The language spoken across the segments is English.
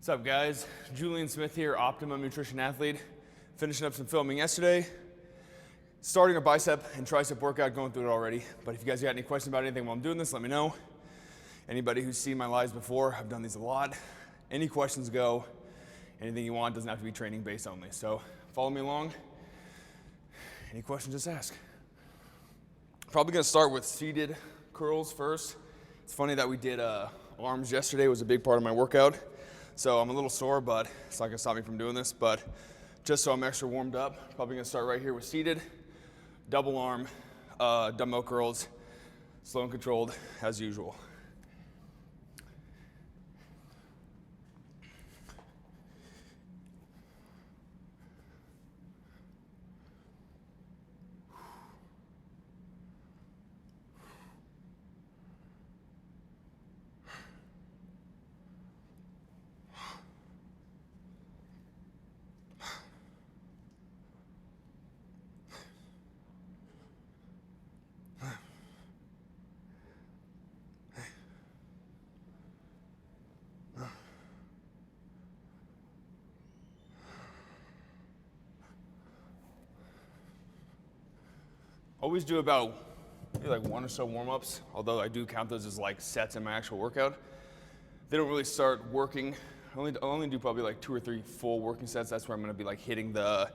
What's up, guys? Julian Smith here, Optimum Nutrition Athlete. Finishing up some filming yesterday. Starting a bicep and tricep workout, going through it already. But if you guys got any questions about anything while I'm doing this, let me know. Anybody who's seen my lives before, I've done these a lot. Any questions go. Anything you want, doesn't have to be training based only. So follow me along. Any questions, just ask. Probably gonna start with seated curls first. It's funny that we did arms yesterday. It was a big part of my workout. So I'm a little sore, but it's not gonna stop me from doing this. But just so I'm extra warmed up, probably gonna start right here with seated, double arm, dumbbell curls, slow and controlled as usual. Always do about maybe like one or so warm-ups, although I do count those as like sets in my actual workout. They don't really start working. I only do probably like 2 or 3 full working sets. That's where I'm gonna be like hitting the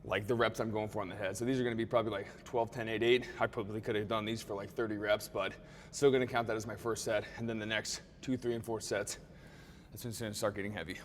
reps I'm going for on the head. So these are gonna be probably like 12, 10, 8, 8. I probably could have done these for like 30 reps, but still gonna count that as my first set. And then the next 2, 3, and 4 sets, that's when it's gonna start getting heavy.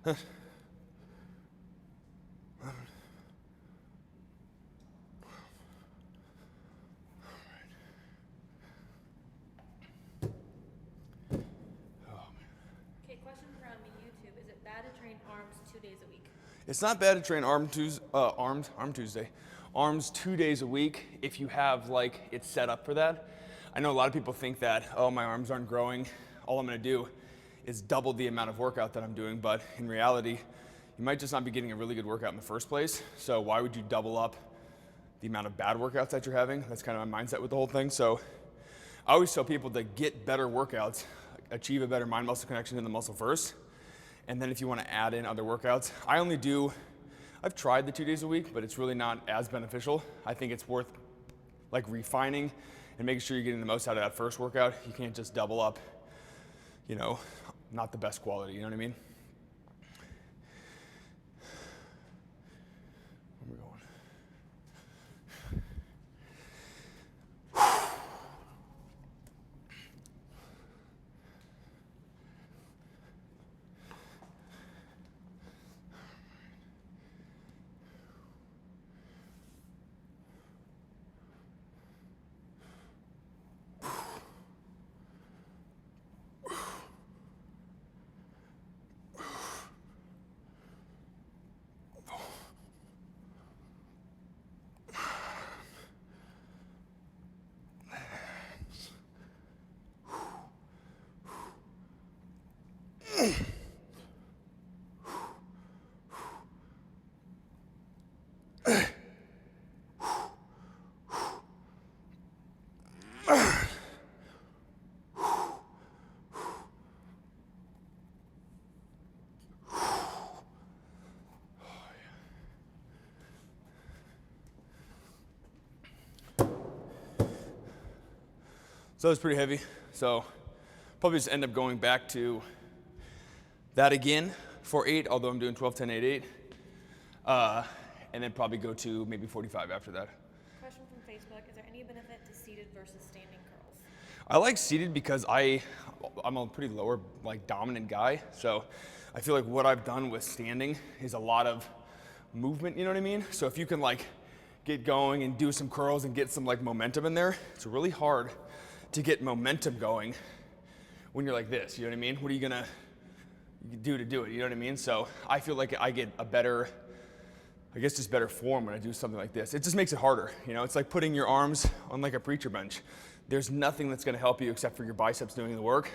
Okay, question from YouTube. Is it bad to train arms 2 days a week? It's not bad to train arm Tuesday. Arms 2 days a week if you have like it set up for that. I know a lot of people think that, oh, my arms aren't growing. All I'm gonna do is double the amount of workout that I'm doing, but in reality, you might just not be getting a really good workout in the first place. So why would you double up the amount of bad workouts that you're having? That's kind of my mindset with the whole thing. So I always tell people to get better workouts, achieve a better mind-muscle connection in the muscle first. And then if you want to add in other workouts, I've tried the 2 days a week, but it's really not as beneficial. I think it's worth like refining and making sure you're getting the most out of that first workout. You can't just double up, you know, not the best quality, you know what I mean? Where are we going? So it's pretty heavy. So probably just end up going back to that again for 8, although I'm doing 12, 10, 8, 8. And then probably go to maybe 45 after that. Question from Facebook. Is there any benefit to seated versus standing curls? I like seated because I'm a pretty lower, like, dominant guy. So I feel like what I've done with standing is a lot of movement, you know what I mean? So if you can like get going and do some curls and get some like momentum in there. It's really hard to get momentum going when you're like this, you know what I mean? What are you gonna do to do it, you know what I mean? So I feel like I get a better, I guess just better form when I do something like this. It just makes it harder, you know? It's like putting your arms on like a preacher bench. There's nothing that's gonna help you except for your biceps doing the work.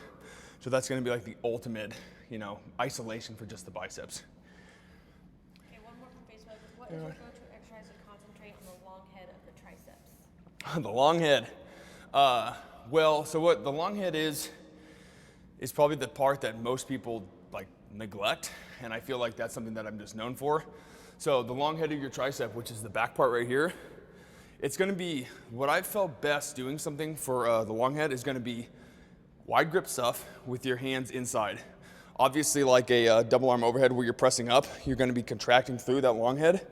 So that's gonna be like the ultimate, you know, isolation for just the biceps. Okay, one more from Facebook. What is your go-to exercise to concentrate on the long head of the triceps? The long head. Well, so what the long head is probably the part that most people like neglect, and I feel like that's something that I'm just known for. So the long head of your tricep, which is the back part right here, it's gonna be, what I've felt best doing something for the long head is gonna be wide grip stuff with your hands inside. Obviously like a double arm overhead where you're pressing up, you're gonna be contracting through that long head.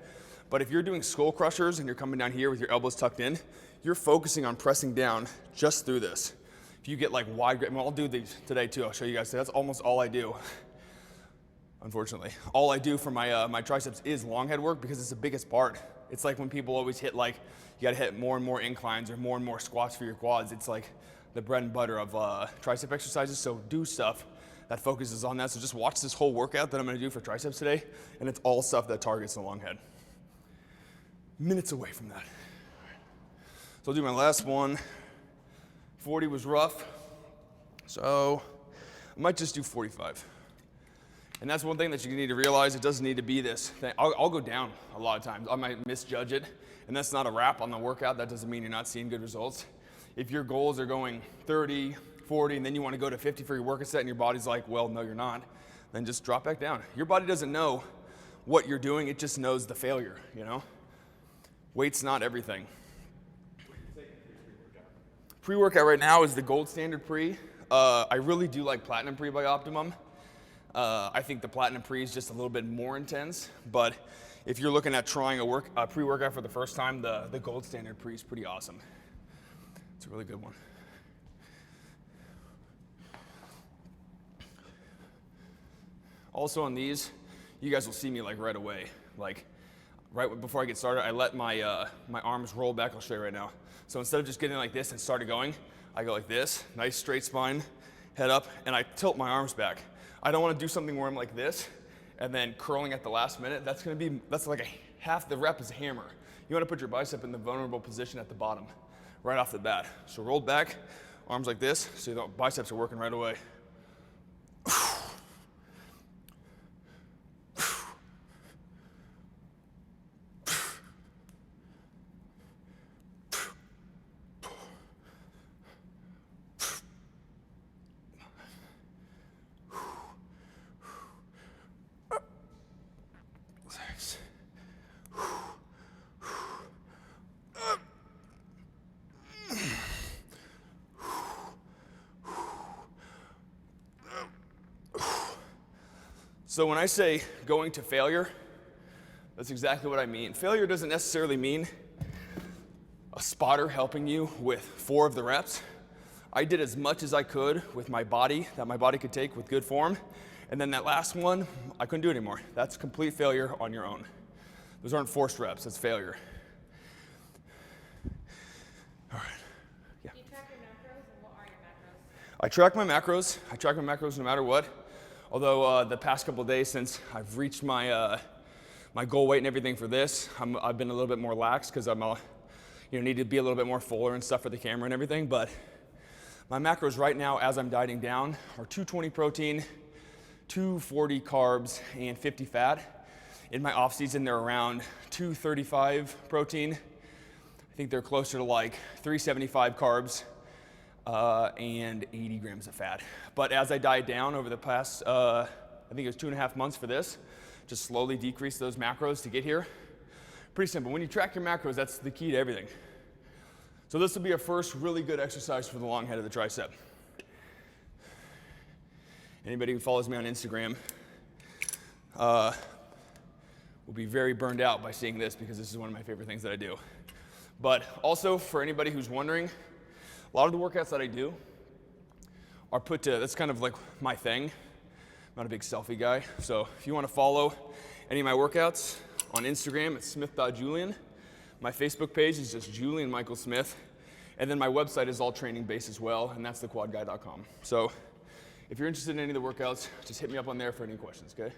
But if you're doing skull crushers and you're coming down here with your elbows tucked in, you're focusing on pressing down just through this. If you get like wide grip, and I'll do these today too, I'll show you guys, that's almost all I do. Unfortunately, all I do for my triceps is long head work because it's the biggest part. It's like when people always hit like, you gotta hit more and more inclines or more squats for your quads. It's like the bread and butter of tricep exercises, so do stuff that focuses on that. So just watch this whole workout that I'm gonna do for triceps today, and it's all stuff that targets the long head. Minutes away from that. So I'll do my last one. 40 was rough, so I might just do 45. And that's one thing that you need to realize, it doesn't need to be this thing. I'll go down a lot of times. I might misjudge it, and that's not a wrap on the workout. That doesn't mean you're not seeing good results. If your goals are going 30, 40, and then you want to go to 50 for your workout set, and your body's like, well, no, you're not, then just drop back down. Your body doesn't know what you're doing. It just knows the failure, you know? Weight's not everything. Pre-workout right now is the gold standard pre. I really do like Platinum Pre by Optimum. I think the Platinum Pre is just a little bit more intense, but if you're looking at trying a pre-workout for the first time, the gold standard Pre is pretty awesome. It's a really good one. Also on these, you guys will see me like right away. Like right before I get started, I let my arms roll back. I'll show you right now. So instead of just getting like this and started going, I go like this, nice straight spine, head up, and I tilt my arms back. I don't want to do something where I'm like this and then curling at the last minute. That's like half the rep is a hammer. You want to put your bicep in the vulnerable position at the bottom, right off the bat. So rolled back, arms like this, so the biceps are working right away. So when I say going to failure, that's exactly what I mean. Failure doesn't necessarily mean a spotter helping you with 4 of the reps. I did as much as I could with my body, that my body could take with good form, and then that last one, I couldn't do it anymore. That's complete failure on your own. Those aren't forced reps, that's failure. All right, yeah. Do you track your macros, and what are your macros? I track my macros. I track my macros no matter what. Although the past couple of days since I've reached my my goal weight and everything for this, I've been a little bit more lax because I'm need to be a little bit more fuller and stuff for the camera and everything. But my macros right now, as I'm dieting down, are 220 protein, 240 carbs, and 50 fat. In my off season, they're around 235 protein. I think they're closer to like 375 carbs. And 80 grams of fat. But as I diet down over the past, I think it was 2.5 months for this, just slowly decrease those macros to get here. Pretty simple. When you track your macros, that's the key to everything. So this will be our first really good exercise for the long head of the tricep. Anybody who follows me on Instagram will be very burned out by seeing this because this is one of my favorite things that I do. But also for anybody who's wondering, a lot of the workouts that I do are put to, that's kind of like my thing. I'm not a big selfie guy, so if you want to follow any of my workouts on Instagram, it's smith.julian. My Facebook page is just Julian Michael Smith. And then my website is all training based as well, and that's thequadguy.com. So if you're interested in any of the workouts, just hit me up on there for any questions, okay?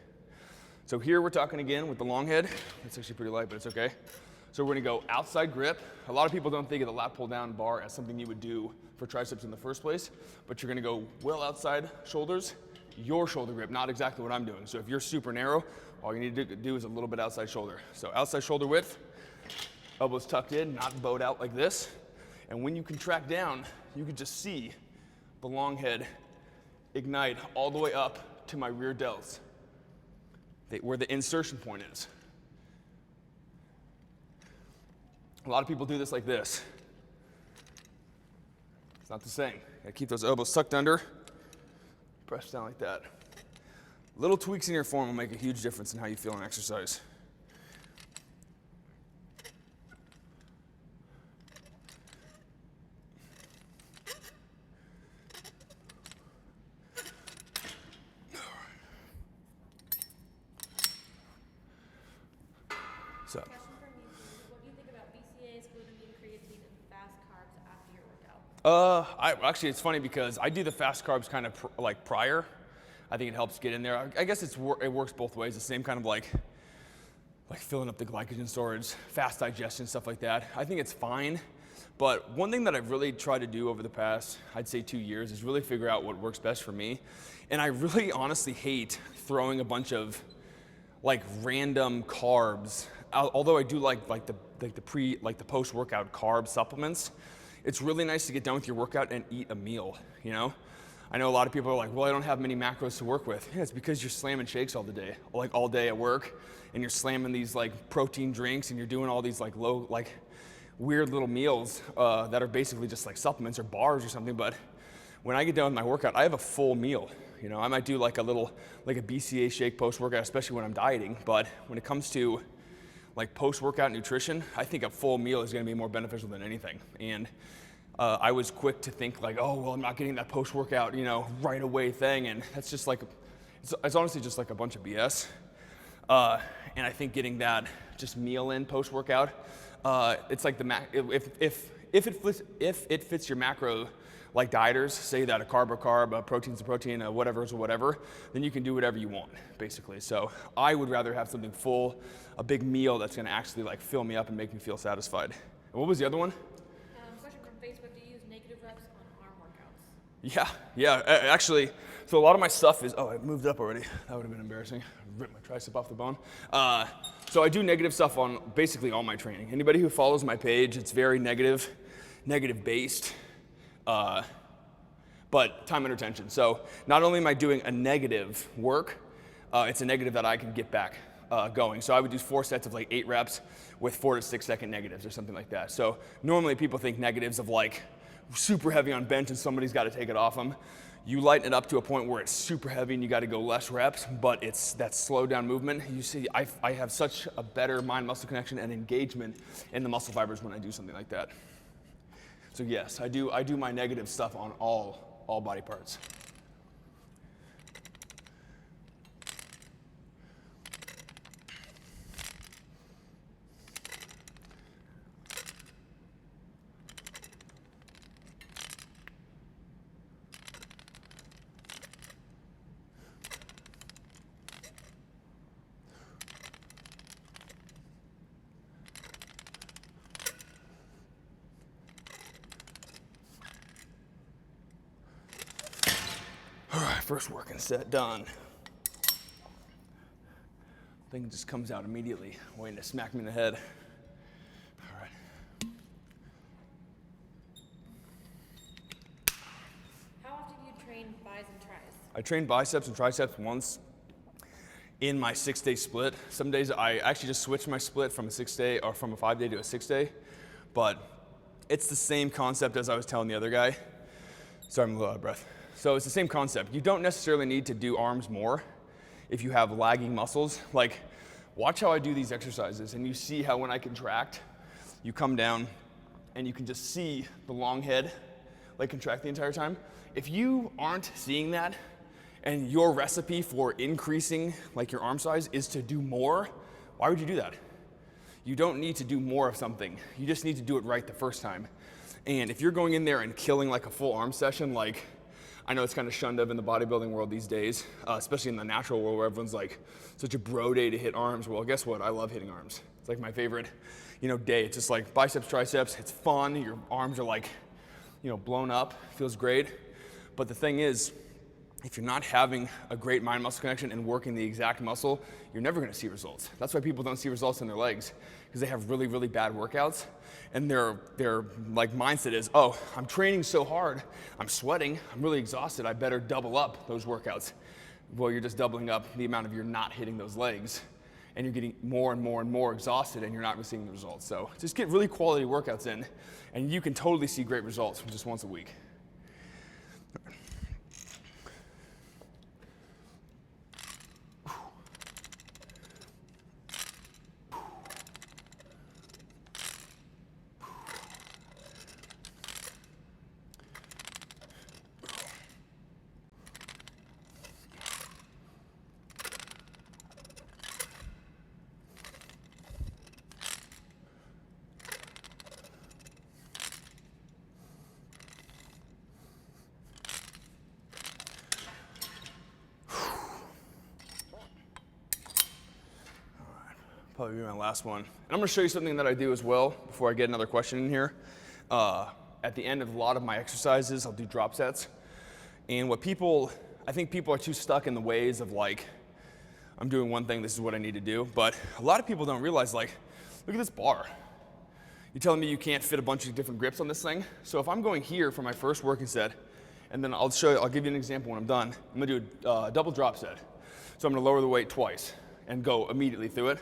So here we're talking again with the long head. It's actually pretty light, but it's okay. So we're gonna go outside grip. A lot of people don't think of the lat pull down bar as something you would do for triceps in the first place, but you're gonna go well outside shoulders, your shoulder grip, not exactly what I'm doing. So if you're super narrow, all you need to do is a little bit outside shoulder. So outside shoulder width, elbows tucked in, not bowed out like this. And when you contract down, you can just see the long head ignite all the way up to my rear delts, where the insertion point is. A lot of people do this like this. It's not the same. You gotta keep those elbows tucked under, press down like that. Little tweaks in your form will make a huge difference in how you feel in exercise. So. Question from YouTube. What do you think about BCAAs, glutamine, creatine, and fast carbs after your workout? Actually, it's funny because I do the fast carbs kind of like prior. I think it helps get in there. I guess it works both ways. The same kind of like filling up the glycogen storage, fast digestion, stuff like that. I think it's fine. But one thing that I've really tried to do over the past, I'd say 2 years, is really figure out what works best for me. And I really honestly hate throwing a bunch of like random carbs. Although I do like the post-workout carb supplements, it's really nice to get done with your workout and eat a meal, you know? I know a lot of people are like, well, I don't have many macros to work with. Yeah, it's because you're slamming shakes all the day, like all day at work, and you're slamming these like protein drinks, and you're doing all these like weird little meals that are basically just like supplements or bars or something. But when I get done with my workout, I have a full meal. You know, I might do like a BCA shake post-workout, especially when I'm dieting. But when it comes to like post-workout nutrition, I think a full meal is gonna be more beneficial than anything. And I was quick to think like, oh, well, I'm not getting that post-workout, you know, right away thing. And that's just like, it's honestly just like a bunch of BS. And I think getting that just meal in post-workout, it's like if it fits your macro, like dieters say that a carb, a protein's a protein, a whatever's a whatever, then you can do whatever you want, basically. So I would rather have something full, a big meal that's gonna actually like fill me up and make me feel satisfied. And what was the other one? Question from Facebook, do you use negative reps on arm workouts? Yeah, actually, so a lot of my stuff is, oh, I moved up already. That would have been embarrassing. Ripped my tricep off the bone. So I do negative stuff on basically all my training. Anybody who follows my page, it's very negative based. But time under tension. So not only am I doing a negative work, it's a negative that I can get back going. So I would do 4 sets of like 8 reps with 4 to 6 second negatives or something like that. So normally people think negatives of like super heavy on bench and somebody's got to take it off them. You lighten it up to a point where it's super heavy and you got to go less reps, but it's that slow down movement. You see, I have such a better mind-muscle connection and engagement in the muscle fibers when I do something like that. So yes, I do my negative stuff on all body parts. All right, first working set done. Thing just comes out immediately, waiting to smack me in the head. All right. How often do you train bis and tris? I train biceps and triceps once in my 6-day split. Some days I actually just switched my split from a 6-day or from a 5-day to a 6-day, but it's the same concept as I was telling the other guy. Sorry, I'm a little out of breath. So it's the same concept. You don't necessarily need to do arms more if you have lagging muscles. Like, watch how I do these exercises, and you see how when I contract, you come down and you can just see the long head like contract the entire time. If you aren't seeing that, and your recipe for increasing like your arm size is to do more, why would you do that? You don't need to do more of something. You just need to do it right the first time. And if you're going in there and killing like a full arm session, like I know it's kind of shunned of in the bodybuilding world these days, especially in the natural world where everyone's like such a bro day to hit arms. Well, guess what? I love hitting arms. It's like my favorite, day. It's just like biceps, triceps. It's fun. Your arms are like, blown up. Feels great. But the thing is, if you're not having a great mind-muscle connection and working the exact muscle, you're never going to see results. That's why people don't see results in their legs, because they have really, really bad workouts, and their like mindset is, oh, I'm training so hard, I'm sweating, I'm really exhausted, I better double up those workouts. Well, you're just doubling up the amount of you're not hitting those legs, and you're getting more and more and more exhausted, and you're not seeing the results. So just get really quality workouts in, and you can totally see great results from just once a week. Probably be my last one. And I'm going to show you something that I do as well before I get another question in here. At the end of a lot of my exercises, I'll do drop sets. And I think people are too stuck in the ways of like, I'm doing one thing, this is what I need to do. But a lot of people don't realize, like, look at this bar. You're telling me you can't fit a bunch of different grips on this thing? So if I'm going here for my first working set, and then I'll give you an example when I'm done. I'm going to do a double drop set. So I'm going to lower the weight twice and go immediately through it.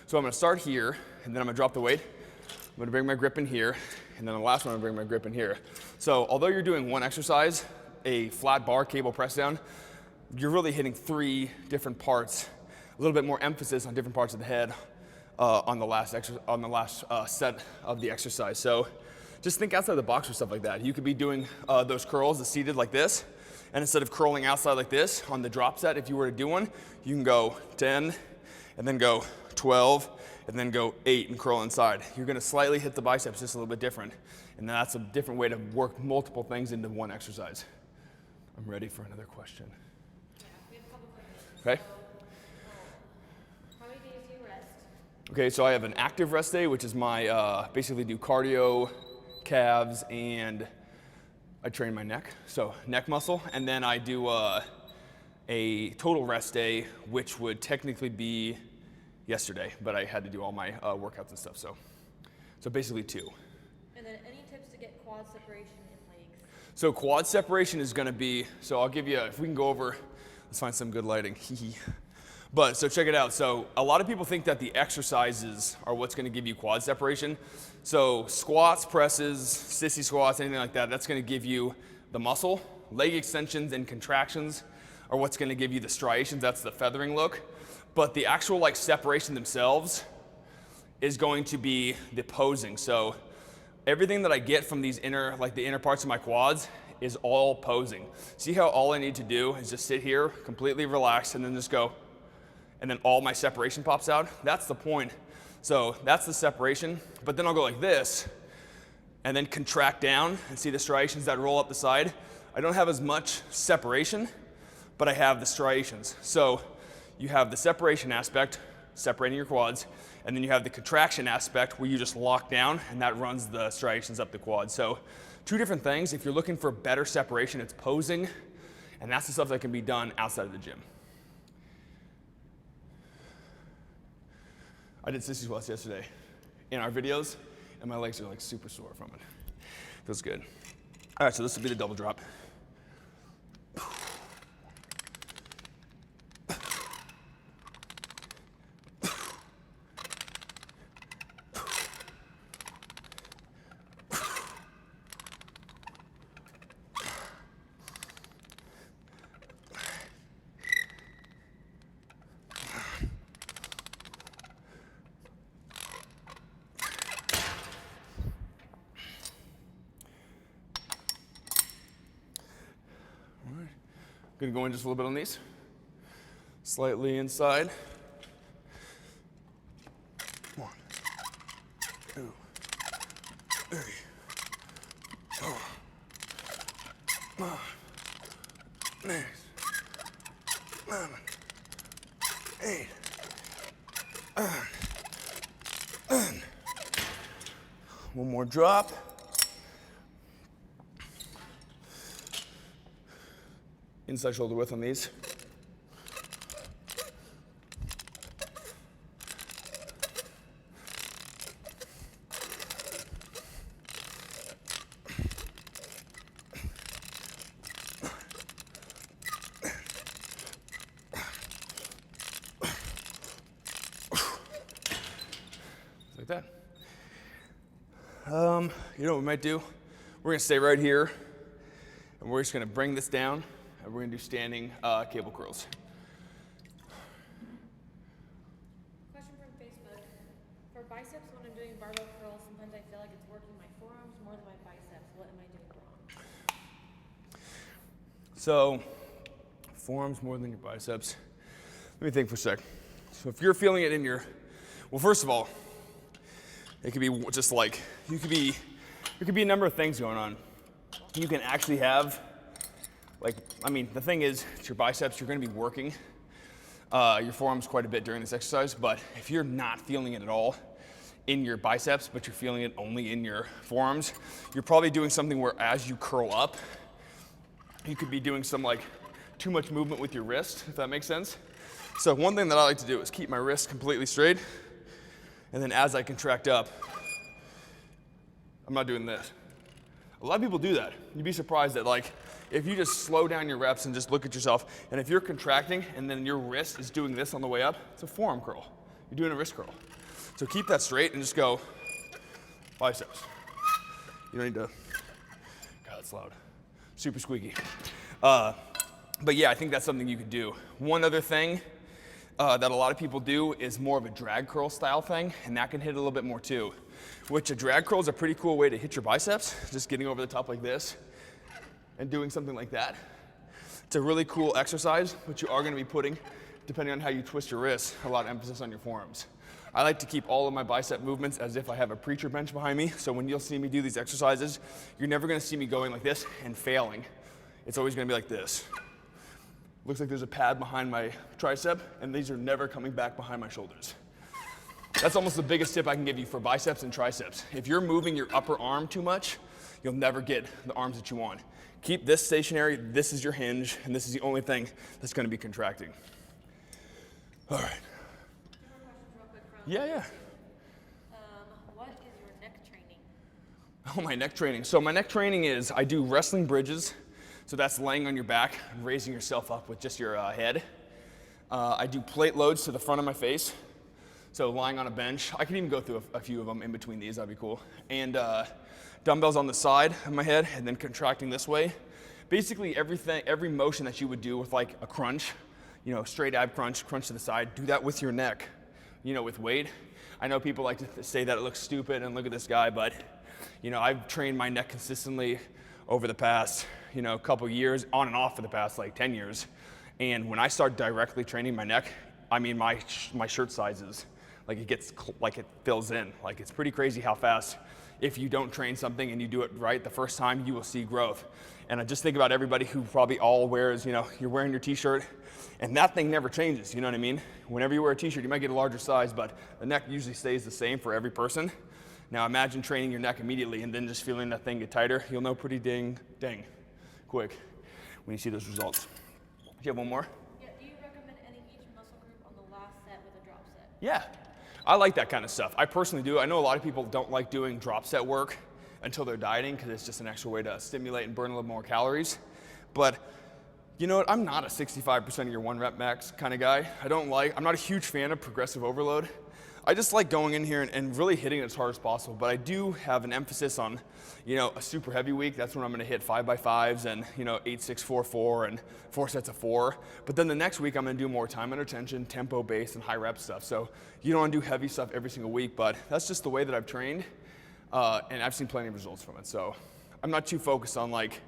So I'm going to start here, and then I'm going to drop the weight. I'm going to bring my grip in here, and then the last one I'm going to bring my grip in here. So although you're doing one exercise, a flat bar cable press down, you're really hitting 3 different parts, a little bit more emphasis on different parts of the head on the last set of the exercise. So just think outside the box for stuff like that. You could be doing those curls, the seated like this, and instead of curling outside like this on the drop set, if you were to do one, you can go 10, and then go 12, and then go 8 and curl inside. You're going to slightly hit the biceps just a little bit different, and that's a different way to work multiple things into one exercise. I'm ready for another question. Yeah, we have a couple questions. Okay. So, how many days do you rest? Okay, so I have an active rest day, which is my basically do cardio, calves, and I train my neck, so neck muscle, and then I do a total rest day, which would technically be yesterday, but I had to do all my workouts and stuff, so basically 2. And then any tips to get quad separation in legs? So quad separation is going to be, so I'll give you, if we can go over, let's find some good lighting. But so check it out. So a lot of people think that the exercises are what's going to give you quad separation. So squats, presses, sissy squats, anything like that, that's going to give you the muscle. Leg extensions and contractions are what's going to give you the striations. That's the feathering look. But the actual like separation themselves is going to be the posing. So everything that I get from these the inner parts of my quads is all posing. See how all I need to do is just sit here, completely relaxed, and then just go, and then all my separation pops out? That's the point. So that's the separation, but then I'll go like this, and then contract down and see the striations that roll up the side. I don't have as much separation, but I have the striations. So you have the separation aspect, separating your quads, and then you have the contraction aspect where you just lock down, and that runs the striations up the quad. So 2 different things. If you're looking for better separation, it's posing, and that's the stuff that can be done outside of the gym. I did sissy squats yesterday in our videos, and my legs are like super sore from it. Feels good. All right, so this will be the double drop. Gonna go in just a little bit on these. Slightly inside. 1, 8. One more drop. Inside shoulder width on these. Like that. You know what we might do? We're gonna stay right here, and we're just gonna bring this down, and we're gonna do standing cable curls. Question from Facebook. For biceps, when I'm doing barbell curls, sometimes I feel like it's working my forearms more than my biceps. What am I doing wrong? So, forearms more than your biceps. Let me think for a sec. So if you're feeling it in your, well, first of all, it could be just like, there could be a number of things going on. You can actually have, like, I mean, the thing is, it's your biceps, you're gonna be working your forearms quite a bit during this exercise, but if you're not feeling it at all in your biceps, but you're feeling it only in your forearms, you're probably doing something where as you curl up, you could be doing some like too much movement with your wrist, if that makes sense. So one thing that I like to do is keep my wrist completely straight, and then as I contract up, I'm not doing this. A lot of people do that. You'd be surprised that, like, if you just slow down your reps and just look at yourself, and if you're contracting and then your wrist is doing this on the way up, it's a forearm curl. You're doing a wrist curl. So keep that straight and just go biceps. You don't need to, God, that's loud. Super squeaky. But yeah, I think that's something you could do. One other thing that a lot of people do is more of a drag curl style thing, and that can hit a little bit more too. Which a drag curl is a pretty cool way to hit your biceps, just getting over the top like this and doing something like that. It's a really cool exercise, but you are gonna be putting, depending on how you twist your wrists, a lot of emphasis on your forearms. I like to keep all of my bicep movements as if I have a preacher bench behind me, so when you'll see me do these exercises, you're never gonna see me going like this and failing. It's always gonna be like this. Looks like there's a pad behind my tricep, and these are never coming back behind my shoulders. That's almost the biggest tip I can give you for biceps and triceps. If you're moving your upper arm too much, you'll never get the arms that you want. Keep this stationary, this is your hinge, and this is the only thing that's gonna be contracting. All right. Two more questions real quick from Yeah. what is your neck training? Oh, my neck training. So my neck training is, I do wrestling bridges. So that's laying on your back and raising yourself up with just your head. I do plate loads to the front of my face. So lying on a bench. I can even go through a few of them in between these, that'd be cool. And dumbbells on the side of my head and then contracting this way. Basically every motion that you would do with like a crunch, you know, straight ab crunch, crunch to the side, do that with your neck, you know, with weight. I know people like to say that it looks stupid and look at this guy, but you know, I've trained my neck consistently over the past, you know, couple years, on and off for the past like 10 years. And when I start directly training my neck, I mean, my shirt sizes, like it fills in. Like it's pretty crazy how fast, if you don't train something and you do it right the first time, you will see growth. And I just think about everybody who probably all wears, you know, you're wearing your t-shirt and that thing never changes, you know what I mean? Whenever you wear a t-shirt, you might get a larger size, but the neck usually stays the same for every person. Now imagine training your neck immediately and then just feeling that thing get tighter. You'll know pretty dang quick when you see those results. Do you have one more? Yeah, do you recommend ending each muscle group on the last set with a drop set? Yeah, I like that kind of stuff. I personally do. I know a lot of people don't like doing drop set work until they're dieting because it's just an extra way to stimulate and burn a little more calories. But you know what, I'm not a 65% of your 1 rep max kind of guy. I'm not a huge fan of progressive overload. I just like going in here and really hitting it as hard as possible, but I do have an emphasis on, you know, a super heavy week. That's when I'm gonna hit 5x5s and, you know, 8, 6, 4, 4 and 4 sets of 4. But then the next week I'm gonna do more time under tension, tempo based and high rep stuff. So you don't wanna do heavy stuff every single week, but that's just the way that I've trained. And I've seen plenty of results from it. So I'm not too focused on like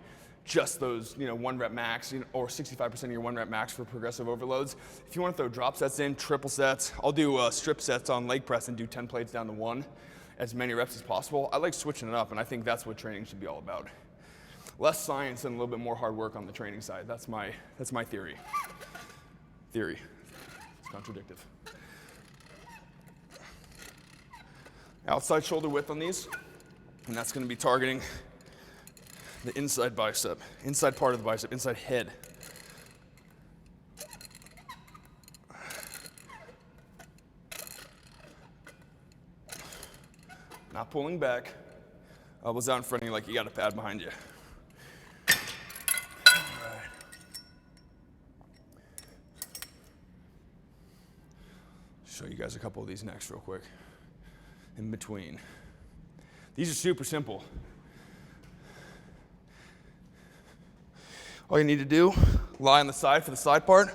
just those, you know, 1 rep max, you know, or 65% of your 1 rep max for progressive overloads. If you want to throw drop sets in, triple sets, I'll do strip sets on leg press and do 10 plates down to 1, as many reps as possible. I like switching it up, and I think that's what training should be all about. Less science and a little bit more hard work on the training side. That's my theory. Theory. It's contradictive. Outside shoulder width on these, and that's going to be targeting the inside bicep, inside part of the bicep, inside head. Not pulling back. Elbows out in front of you like you got a pad behind you. All right. Show you guys a couple of these next real quick. In between. These are super simple. All you need to do, lie on the side for the side part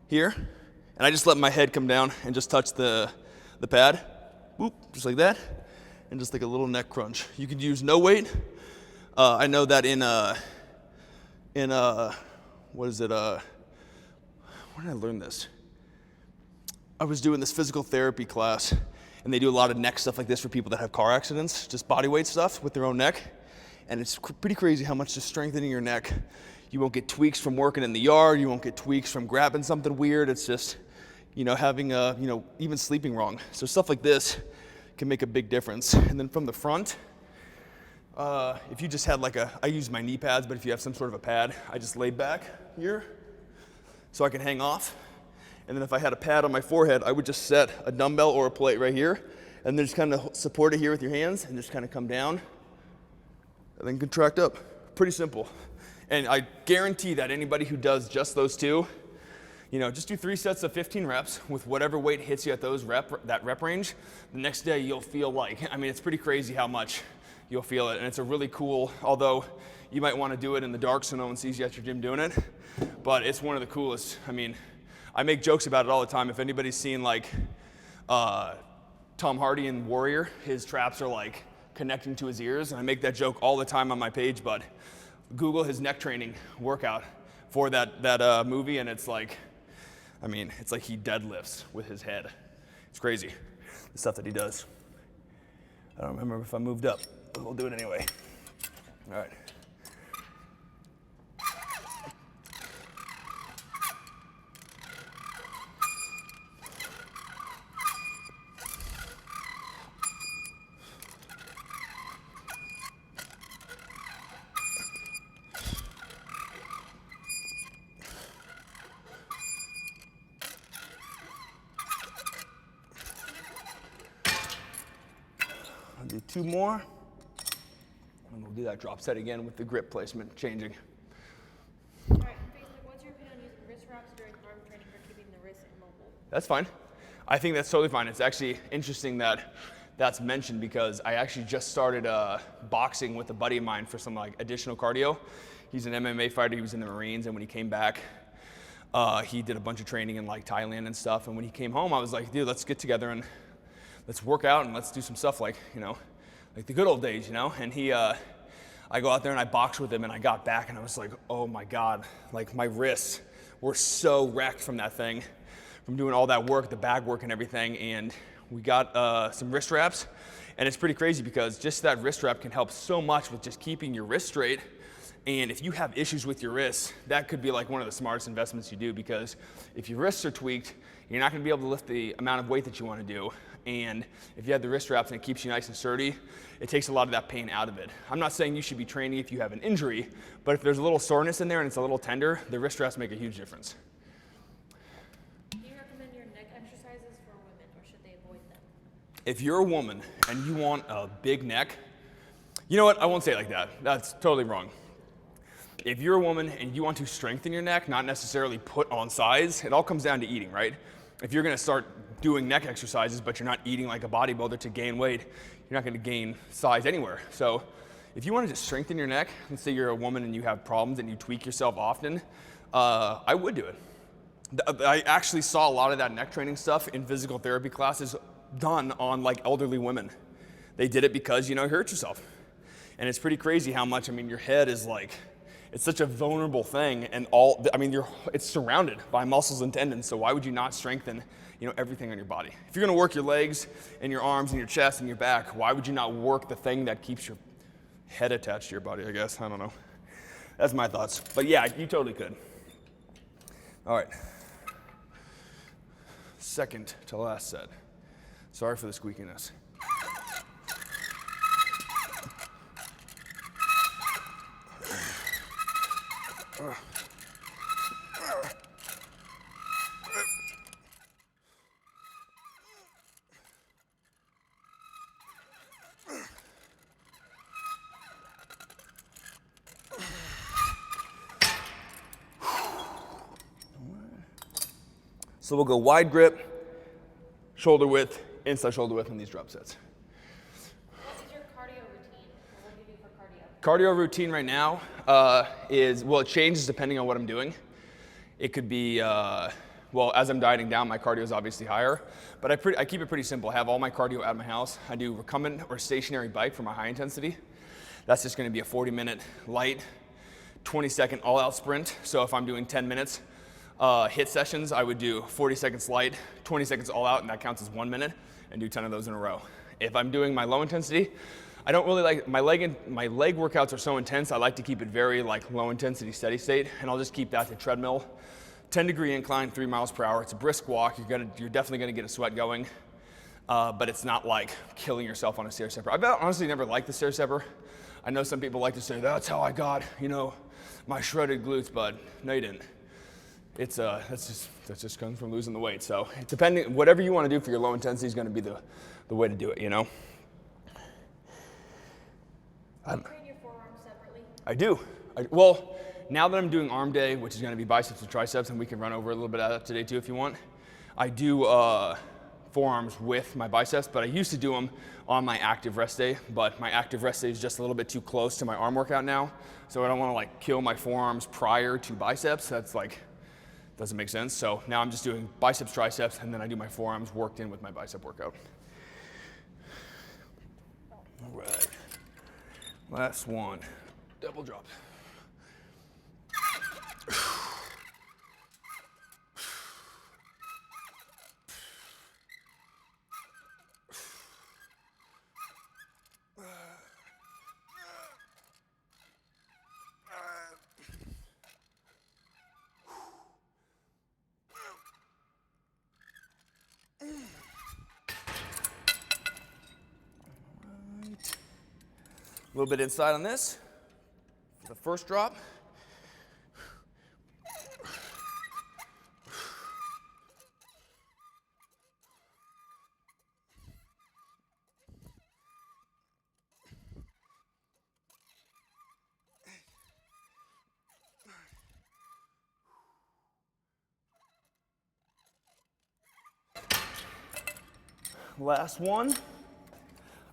here, and I just let my head come down and just touch the pad. Boop, just like that. And just like a little neck crunch. You could use no weight. I know that what is it? Where did I learn this? I was doing this physical therapy class, and they do a lot of neck stuff like this for people that have car accidents, just bodyweight stuff with their own neck. And it's pretty crazy how much just strengthening your neck. You won't get tweaks from working in the yard. You won't get tweaks from grabbing something weird. It's just, having even sleeping wrong. So stuff like this can make a big difference. And then from the front, if you just had I use my knee pads, but if you have some sort of a pad, I just lay back here so I can hang off. And then if I had a pad on my forehead, I would just set a dumbbell or a plate right here, and then just kind of support it here with your hands and just kind of come down and then contract up. Pretty simple. And I guarantee that anybody who does just those two, just do 3 sets of 15 reps with whatever weight hits you at that rep range. The next day you'll feel it's pretty crazy how much you'll feel it. And it's a really cool, although you might want to do it in the dark so no one sees you at your gym doing it, but it's one of the coolest. I make jokes about it all the time. If anybody's seen Tom Hardy in Warrior, his traps are connecting to his ears, and I make that joke all the time on my page, but Google his neck training workout for that movie, and it's like he deadlifts with his head. It's crazy, the stuff that he does. I don't remember if I moved up, but we'll do it anyway. All right. I'll do 2 more, and we'll do that drop set again with the grip placement changing. All right, Facebook, what's your opinion on using wrist wraps during arm training for keeping the wrist immobile? That's fine. I think that's totally fine. It's actually interesting that that's mentioned because I actually just started boxing with a buddy of mine for some additional cardio. He's an MMA fighter. He was in the Marines, and when he came back, he did a bunch of training in Thailand and stuff. And when he came home, I was like, dude, let's get together and let's work out and let's do some stuff like the good old days, And I go out there and I box with him, and I got back and I was like, oh my God, my wrists were so wrecked from that thing, from doing all that work, the bag work and everything. And we got some wrist wraps, and it's pretty crazy because just that wrist wrap can help so much with just keeping your wrist straight. And if you have issues with your wrists, that could be one of the smartest investments you do, because if your wrists are tweaked, you're not going to be able to lift the amount of weight that you want to do. And if you have the wrist wraps and it keeps you nice and sturdy, it takes a lot of that pain out of it. I'm not saying you should be training if you have an injury, but if there's a little soreness in there and it's a little tender, the wrist wraps make a huge difference. Do you recommend your neck exercises for women, or should they avoid them? If you're a woman and you want a big neck, you know what? I won't say it like that. That's totally wrong. If you're a woman and you want to strengthen your neck, not necessarily put on size, it all comes down to eating, right? If you're going to start doing neck exercises, but you're not eating like a bodybuilder to gain weight, you're not going to gain size anywhere. So if you want to just strengthen your neck, let's say you're a woman and you have problems and you tweak yourself often, I would do it. I actually saw a lot of that neck training stuff in physical therapy classes done on elderly women. They did it because, you hurt yourself. And it's pretty crazy how much, your head is it's such a vulnerable thing, and it's surrounded by muscles and tendons, so why would you not strengthen, everything on your body? If you're gonna work your legs and your arms and your chest and your back, why would you not work the thing that keeps your head attached to your body, I guess. I don't know. That's my thoughts. But yeah, you totally could. All right. Second to last set. Sorry for the squeakiness. So we'll go wide grip, shoulder width, inside shoulder width on these drop sets. What is your cardio routine? What do you do for cardio? Cardio routine right now it changes depending on what I'm doing. It could be, well, as I'm dieting down, my cardio is obviously higher, but I keep it pretty simple. I have all my cardio at my house. I do recumbent or stationary bike for my high intensity. That's just gonna be a 40-minute light, 20-second all-out sprint. So if I'm doing 10 minutes, hit sessions, I would do 40 seconds light, 20 seconds all out, and that counts as 1 minute, and do 10 of those in a row. If I'm doing my low intensity, I don't really like, my leg workouts are so intense, I like to keep it very like low intensity, steady state, and I'll just keep that to treadmill, 10-degree incline, 3 miles per hour. It's a brisk walk, you're definitely gonna get a sweat going, but it's not like killing yourself on a stair stepper. I've honestly never liked the stair stepper. I know some people like to say, that's how I got, my shredded glutes, but no, you didn't. It's that just comes from losing the weight. So depending, whatever you want to do for your low intensity is going to be the way to do it. Do you train your forearms separately? I do. Well, now that I'm doing arm day, which is going to be biceps and triceps, and we can run over a little bit of that today too if you want. I do forearms with my biceps, but I used to do them on my active rest day. But my active rest day is just a little bit too close to my arm workout now, so I don't want to like kill my forearms prior to biceps. That's like. Doesn't make sense. So now I'm just doing biceps, triceps, and then I do my forearms worked in with my bicep workout. All right. Last one. Double drop. A little bit inside on this. The first drop. Last one.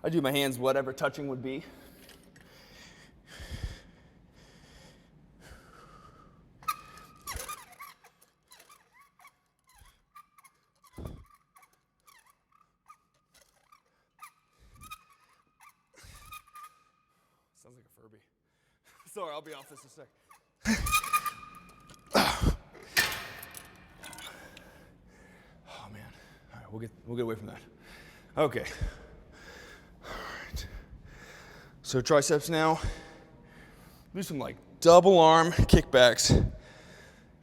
I do my hands, whatever touching would be. Sounds like a Furby. Sorry, I'll be off this in a sec. Oh man. All right, we'll get away from that. Okay. All right. So triceps now. Do some like double arm kickbacks, and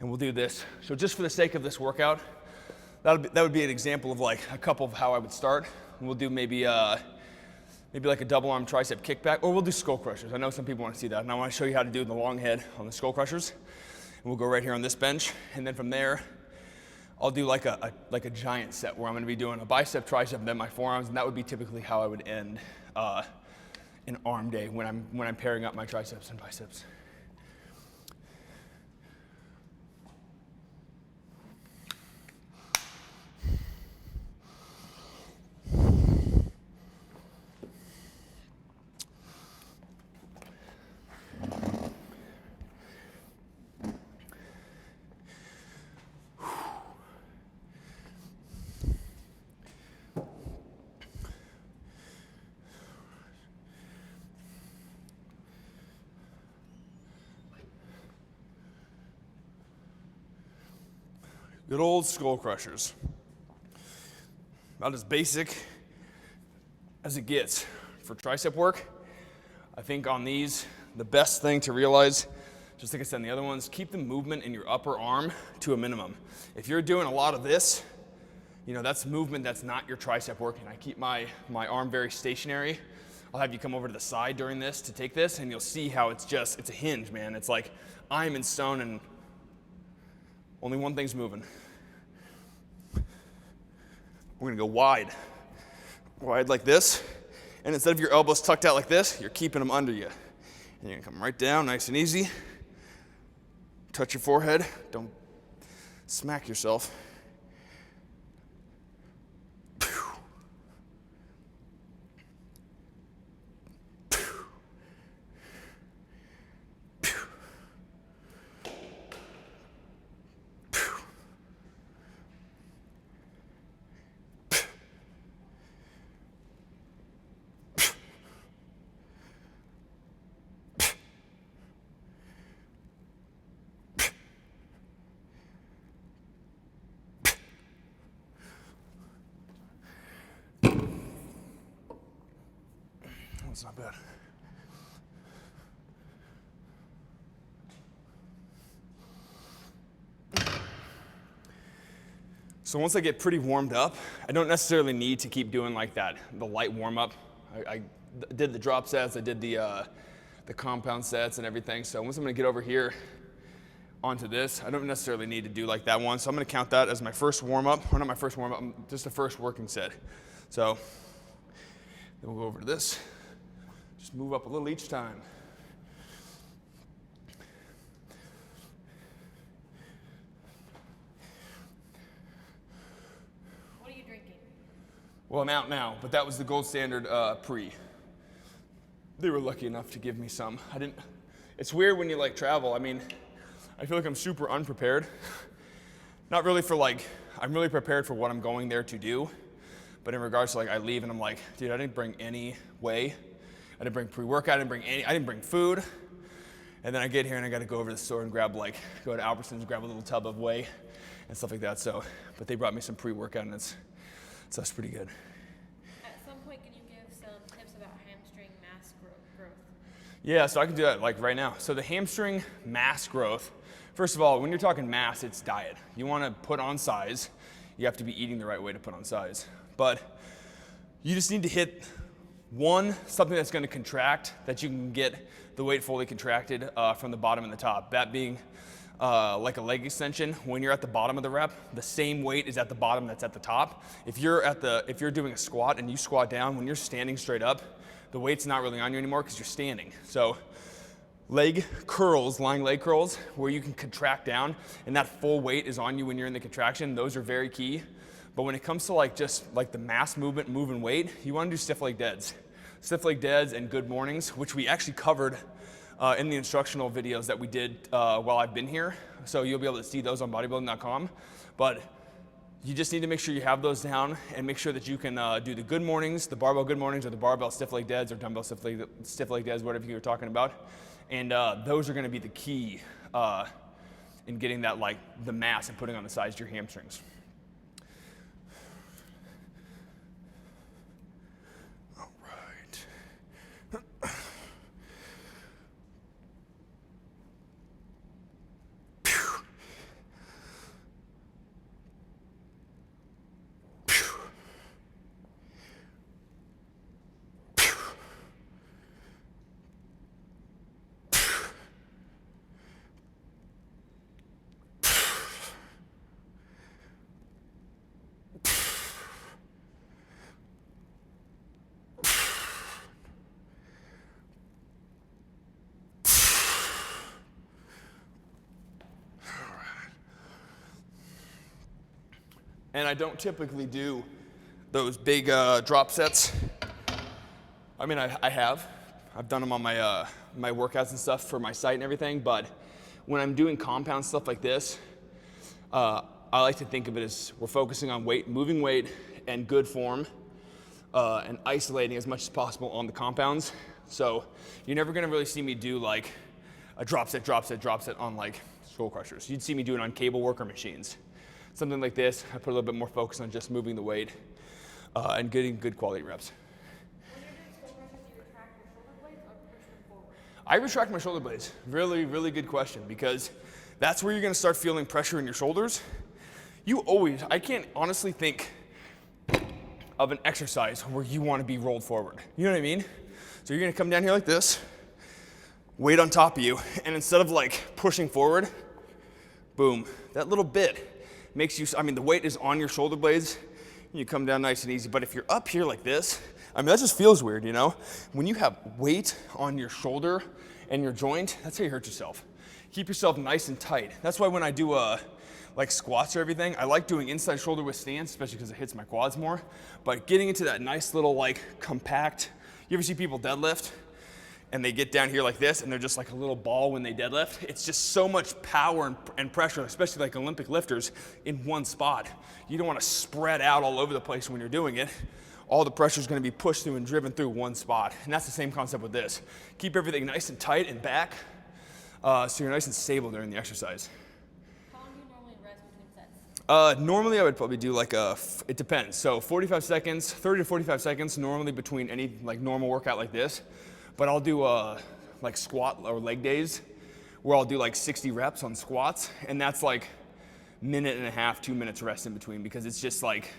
we'll do this. So just for the sake of this workout, that would be an example of like a couple of how I would start. We'll do maybe like a double arm tricep kickback, or we'll do skull crushers. I know some people want to see that, and I want to show you how to do the long head on the skull crushers. And we'll go right here on this bench, and then from there, I'll do like a giant set where I'm going to be doing a bicep, tricep, then my forearms, and that would be typically how I would end an arm day when I'm pairing up my triceps and biceps. Good old skull crushers. About as basic as it gets for tricep work. I think on these, the best thing to realize, just like I said in the other ones, keep the movement in your upper arm to a minimum. If you're doing a lot of this, you know, that's movement that's not your tricep working. I keep my arm very stationary. I'll have you come over to the side during this to take this, and you'll see how it's a hinge, man. It's like I'm in stone and only one thing's moving. We're gonna go wide like this. And instead of your elbows tucked out like this, you're keeping them under you. And you're gonna come right down, nice and easy. Touch your forehead, don't smack yourself. That's not bad. So once I get pretty warmed up, I don't necessarily need to keep doing like that, the light warm up. I did the drop sets, I did the compound sets and everything. So once I'm gonna get over here onto this, I don't necessarily need to do like that one. So I'm gonna count that as my first warm up, or not my first warm up, just the first working set. So then we'll go over to this. Just move up a little each time. What are you drinking? Well, I'm out now, but that was the gold standard pre. They were lucky enough to give me some. It's weird when you like travel. I mean, I feel like I'm super unprepared. Not really for like, I'm really prepared for what I'm going there to do. But in regards to like, I leave and I'm like, dude, I didn't bring any whey. I didn't bring pre-workout, I didn't bring food. And then I get here and I gotta go over to the store and go to Albertsons, grab a little tub of whey and stuff like that. So, but they brought me some pre-workout and that's pretty good. At some point, can you give some tips about hamstring mass growth? Yeah, so I can do that like right now. So the hamstring mass growth, first of all, when you're talking mass, it's diet. You wanna put on size, you have to be eating the right way to put on size. But you just need to hit something that's going to contract, that you can get the weight fully contracted from the bottom and the top. That being like a leg extension. When you're at the bottom of the rep, the same weight is at the bottom that's at the top. If you're doing a squat and you squat down, when you're standing straight up, the weight's not really on you anymore because you're standing. So leg curls, lying leg curls, where you can contract down and that full weight is on you when you're in the contraction, those are very key. But when it comes to like just like the mass movement, moving weight, you want to do stiff leg deads. Stiff leg deads and good mornings, which we actually covered in the instructional videos that we did while I've been here. So you'll be able to see those on Bodybuilding.com. But you just need to make sure you have those down and make sure that you can do the good mornings, the barbell good mornings, or the barbell stiff leg deads, or dumbbell stiff leg deads, whatever you were talking about. And those are going to be the key in getting that like the mass and putting on the size of your hamstrings. And I don't typically do those big drop sets. I mean, I've done them on my my workouts and stuff for my site and everything, but when I'm doing compound stuff like this, I like to think of it as we're focusing on weight, moving weight, and good form, and isolating as much as possible on the compounds. So you're never gonna really see me do like a drop set on like skull crushers. You'd see me do it on cable worker machines. Something like this, I put a little bit more focus on just moving the weight and getting good quality reps. When you're doing skull crushers, do you retract your shoulder blades or push I retract my shoulder blades. Really, really good question, because that's where you're gonna start feeling pressure in your shoulders. I can't honestly think of an exercise where you wanna be rolled forward. You know what I mean? So you're gonna come down here like this, weight on top of you, and instead of like pushing forward, boom, that little bit makes you, the weight is on your shoulder blades, and you come down nice and easy. But if you're up here like this, that just feels weird, you know? When you have weight on your shoulder and your joint, that's how you hurt yourself. Keep yourself nice and tight. That's why when I do like squats or everything, I like doing inside shoulder width stance, especially because it hits my quads more. But getting into that nice little like compact, you ever see people deadlift and they get down here like this and they're just like a little ball when they deadlift? It's just so much power and pressure, especially like Olympic lifters, in one spot. You don't want to spread out all over the place when you're doing it. All the pressure is going to be pushed through and driven through one spot. And that's the same concept with this. Keep everything nice and tight and back, so you're nice and stable during the exercise. How long do you normally rest between sets? Normally I would probably do like it depends. So 45 seconds, 30 to 45 seconds normally between any like normal workout like this. But I'll do like squat or leg days where I'll do like 60 reps on squats. And that's like minute and a half, 2 minutes rest in between, because it's just like,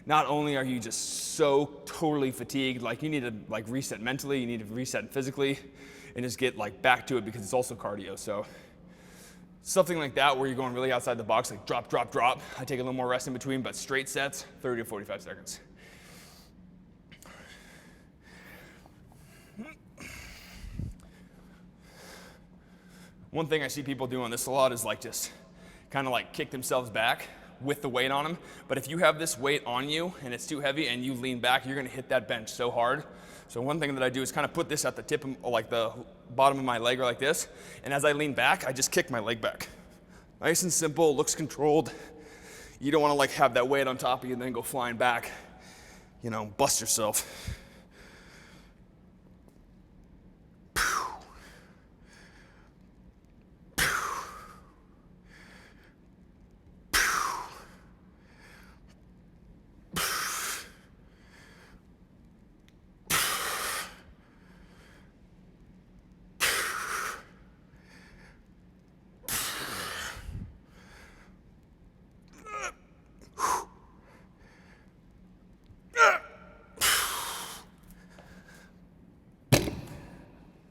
not only are you just so totally fatigued, like you need to like reset mentally, you need to reset physically, and just get like back to it, because it's also cardio. So something like that where you're going really outside the box, like drop, drop, drop. I take a little more rest in between, but straight sets, 30 to 45 seconds. One thing I see people do on this a lot is like just kind of like kick themselves back with the weight on them. But if you have this weight on you and it's too heavy and you lean back, you're gonna hit that bench so hard. So one thing that I do is kind of put this at the tip of like the bottom of my leg, or like this. And as I lean back, I just kick my leg back. Nice and simple, looks controlled. You don't wanna like have that weight on top of you and then go flying back, you know, bust yourself.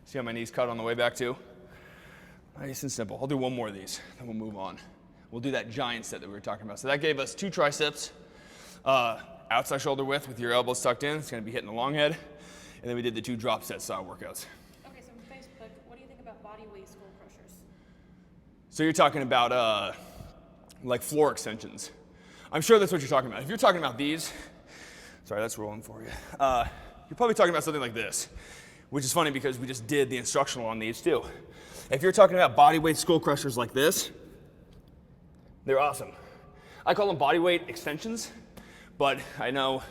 See how my knees cut on the way back too? Nice and simple. I'll do one more of these, then we'll move on. We'll do that giant set that we were talking about. So that gave us 2 triceps, outside shoulder width with your elbows tucked in. It's gonna be hitting the long head. And then we did the 2 drop set style workouts. Okay, so on Facebook, what do you think about bodyweight skull crushers? So you're talking about like floor extensions. I'm sure that's what you're talking about. If you're talking about these, sorry, that's rolling for you. You're probably talking about something like this, which is funny because we just did the instructional on these too. If you're talking about bodyweight skull crushers like this, they're awesome. I call them bodyweight extensions, but I know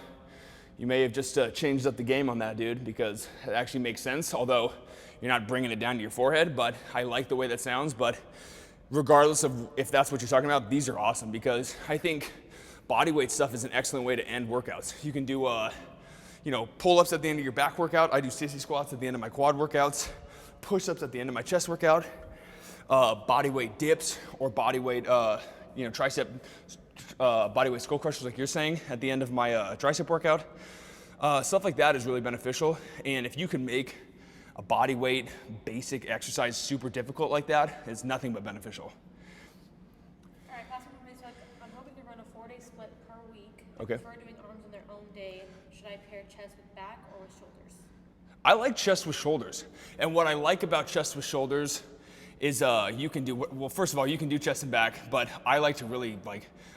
you may have just changed up the game on that, dude, because it actually makes sense, although you're not bringing it down to your forehead, but I like the way that sounds. But regardless of if that's what you're talking about, these are awesome, because I think bodyweight stuff is an excellent way to end workouts. You can do pull-ups at the end of your back workout. I do sissy squats at the end of my quad workouts, push-ups at the end of my chest workout, bodyweight dips or bodyweight, tricep, bodyweight skull crushers like you're saying at the end of my tricep workout. Stuff like that is really beneficial. And if you can make a bodyweight basic exercise super difficult like that, it's nothing but beneficial. All right, last one from Facebook. I'm hoping to run a 4-day split per week. Okay. I prefer doing arms on their own day. Should I pair chest with back or with shoulders? I like chest with shoulders. And what I like about chest with shoulders is you can do, well, first of all, you can do chest and back, but I like to really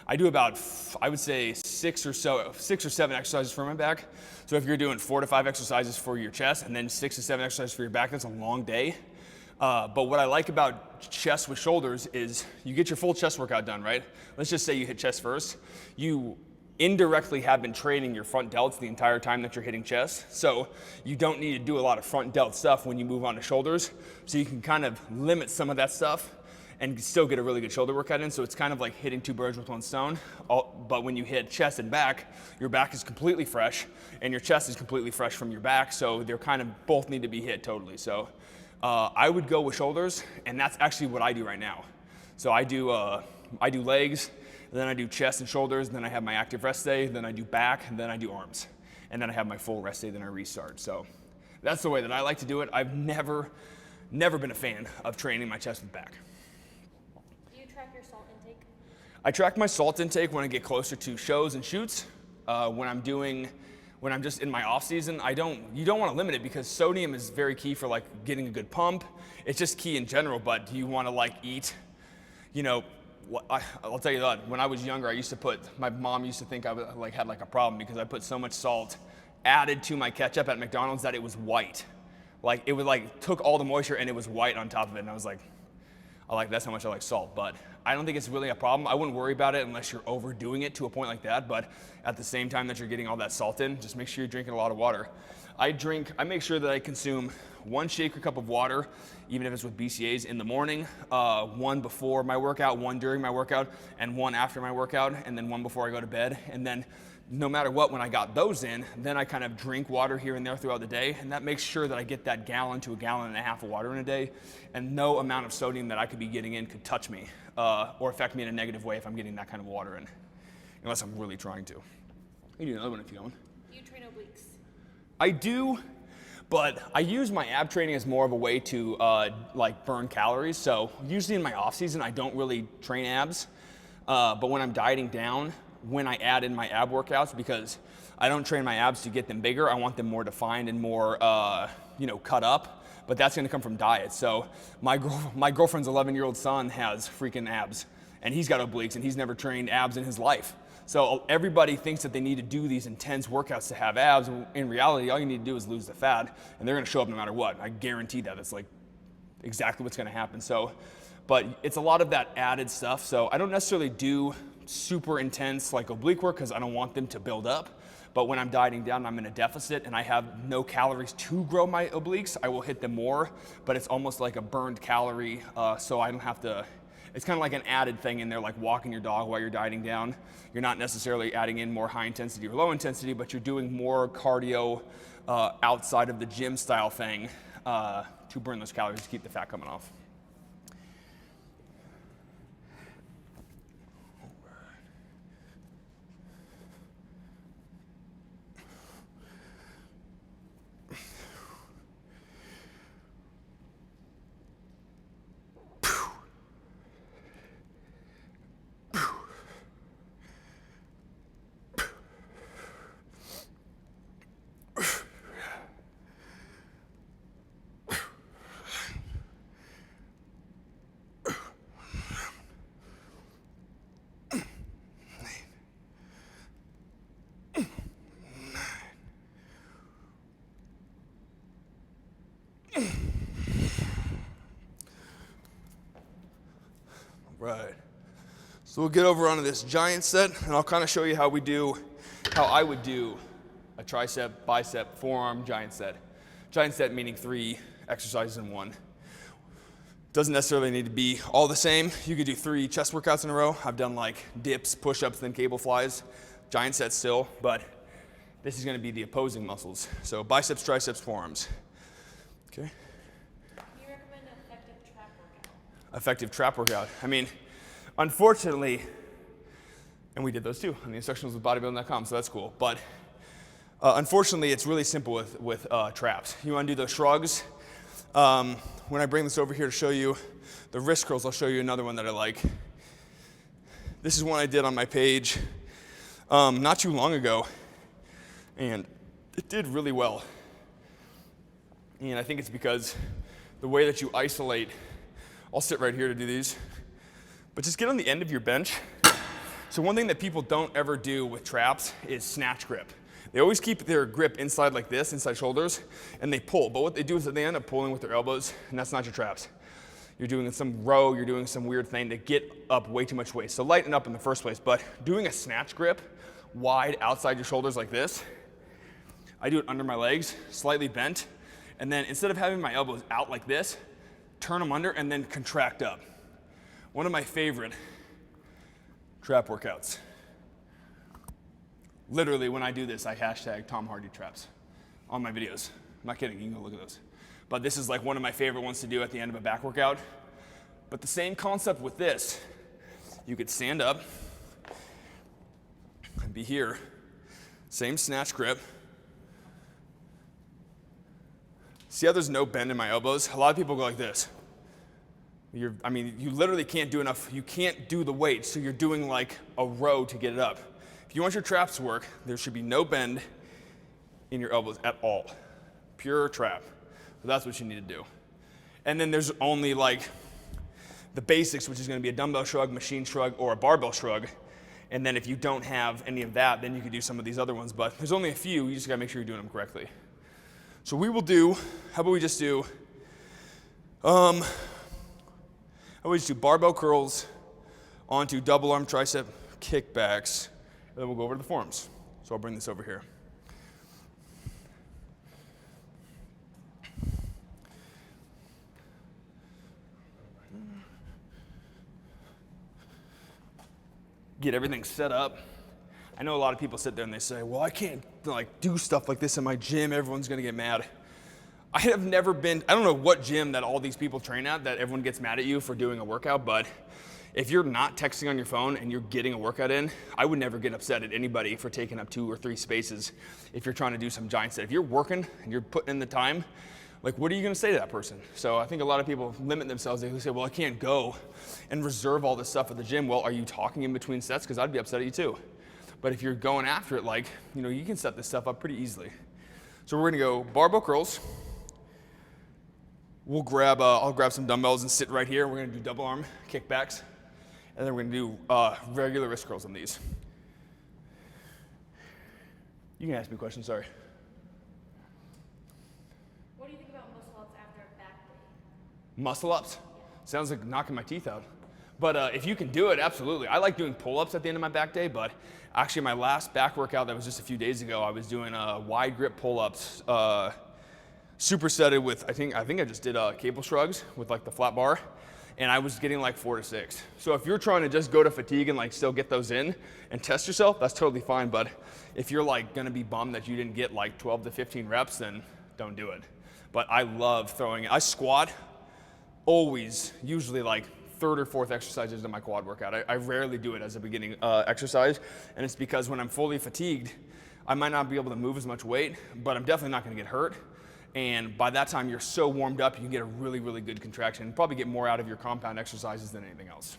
I do about, I would say 6 or 7 exercises for my back. So if you're doing 4 to 5 exercises for your chest and then 6 to 7 exercises for your back, that's a long day. But what I like about chest with shoulders is you get your full chest workout done, right? Let's just say you hit chest first. You indirectly have been training your front delts the entire time that you're hitting chest. So you don't need to do a lot of front delt stuff when you move on to shoulders. So you can kind of limit some of that stuff and still get a really good shoulder workout in. So it's kind of like hitting 2 birds with 1 stone. But when you hit chest and back, your back is completely fresh and your chest is completely fresh from your back. So they're kind of both need to be hit totally. So I would go with shoulders, and that's actually what I do right now. So I do legs, then I do chest and shoulders, then I have my active rest day, then I do back, and then I do arms. And then I have my full rest day, then I restart. So that's the way that I like to do it. I've never been a fan of training my chest and back. Do you track your salt intake? I track my salt intake when I get closer to shows and shoots. When I'm just in my off season, you don't want to limit it because sodium is very key for like getting a good pump. It's just key in general, but do you want to like eat, I'll tell you that, when I was younger, my mom used to think I had like a problem because I put so much salt added to my ketchup at McDonald's that it was white. Like it would took all the moisture and it was white on top of it, and I was like, that's how much I like salt. But I don't think it's really a problem. I wouldn't worry about it unless you're overdoing it to a point like that. But at the same time that you're getting all that salt in, just make sure you're drinking a lot of water. I make sure that I consume 1 shaker cup of water, even if it's with BCAAs in the morning, 1 before my workout, 1 during my workout, and 1 after my workout, and then 1 before I go to bed. And then no matter what, when I got those in, then I kind of drink water here and there throughout the day, and that makes sure that I get that gallon to a gallon and a half of water in a day, and no amount of sodium that I could be getting in could touch me or affect me in a negative way if I'm getting that kind of water in, unless I'm really trying to. You do another one if you want. Do you train obliques? I do, but I use my ab training as more of a way to burn calories. So usually in my off season, I don't really train abs, but when I'm dieting down, when I add in my ab workouts, because I don't train my abs to get them bigger. I want them more defined and more, cut up. But that's going to come from diet. So my girlfriend's 11-year-old son has freaking abs, and he's got obliques, and he's never trained abs in his life. So everybody thinks that they need to do these intense workouts to have abs. In reality, all you need to do is lose the fat, and they're going to show up no matter what. I guarantee that. That's like exactly what's going to happen. So, but it's a lot of that added stuff. So I don't necessarily do super intense like oblique work because I don't want them to build up. But when I'm dieting down and I'm in a deficit and I have no calories to grow my obliques, I will hit them more, but it's almost like a burned calorie, so I don't have to, it's kind of like an added thing in there, like walking your dog while you're dieting down. You're not necessarily adding in more high intensity or low intensity, but you're doing more cardio outside of the gym style thing to burn those calories to keep the fat coming off. Right. So we'll get over onto this giant set, and I'll kind of show you how I would do a tricep, bicep, forearm giant set. Giant set meaning 3 exercises in one. Doesn't necessarily need to be all the same. You could do 3 chest workouts in a row. I've done like dips, push-ups, then cable flies. Giant set still, but this is going to be the opposing muscles. So biceps, triceps, forearms. Okay. Effective trap workout. I mean, unfortunately, and we did those too on the instructions with Bodybuilding.com, so that's cool. But unfortunately, it's really simple with traps. You want to do those shrugs. When I bring this over here to show you the wrist curls, I'll show you another one that I like. This is one I did on my page not too long ago, and it did really well. And I think it's because the way that you isolate. I'll sit right here to do these. But just get on the end of your bench. So one thing that people don't ever do with traps is snatch grip. They always keep their grip inside like this, inside shoulders, and they pull. But what they do is that they end up pulling with their elbows, and that's not your traps. You're doing some row, you're doing some weird thing to get up way too much weight. So lighten up in the first place, but doing a snatch grip wide outside your shoulders like this, I do it under my legs, slightly bent, and then instead of having my elbows out like this, turn them under and then contract up. One of my favorite trap workouts. Literally when I do this, I hashtag Tom Hardy traps on my videos. I'm not kidding, you can go look at those. but this is like one of my favorite ones to do at the end of a back workout. But the same concept with this, you could stand up and be here, same snatch grip. See how there's no bend in my elbows? A lot of people go like this. You literally can't do enough. You can't do the weight, so you're doing like a row to get it up. If you want your traps to work, there should be no bend in your elbows at all. Pure trap. So that's what you need to do. And then there's only like the basics, which is going to be a dumbbell shrug, machine shrug, or a barbell shrug. And then if you don't have any of that, then you can do some of these other ones. But there's only a few. You just got to make sure you're doing them correctly. So we will do, how about we just do barbell curls onto double arm tricep kickbacks, and then we'll go over to the forearms. So I'll bring this over here. Get everything set up. I know a lot of people sit there and they say, well, I can't like do stuff like this in my gym. Everyone's gonna get mad. I have never been, I don't know what gym that all these people train at that everyone gets mad at you for doing a workout, but if you're not texting on your phone and you're getting a workout in, I would never get upset at anybody for taking up 2 or 3 spaces if you're trying to do some giant set. If you're working and you're putting in the time, like what are you gonna say to that person? So I think a lot of people limit themselves. They say, well, I can't go and reserve all this stuff at the gym. Well, are you talking in between sets? Because I'd be upset at you too. But if you're going after it, like, you can set this stuff up pretty easily. So we're gonna go barbell curls. We'll grab, I'll grab some dumbbells and sit right here. We're gonna do double arm kickbacks. And then we're gonna do regular wrist curls on these. You can ask me a question, sorry. What do you think about muscle ups after a back day? Muscle ups? Sounds like knocking my teeth out. But if you can do it, absolutely. I like doing pull-ups at the end of my back day, but actually my last back workout that was just a few days ago, I was doing wide grip pull-ups, supersetted with, I think I just did cable shrugs with like the flat bar, and I was getting like 4 to 6. So if you're trying to just go to fatigue and like still get those in and test yourself, that's totally fine. But if you're like gonna be bummed that you didn't get like 12 to 15 reps, then don't do it. But I love throwing, I squat always, usually like 3rd or 4th exercises in my quad workout. I rarely do it as a beginning exercise, and it's because when I'm fully fatigued, I might not be able to move as much weight, but I'm definitely not gonna get hurt. And by that time, you're so warmed up, you can get a really, really good contraction and probably get more out of your compound exercises than anything else.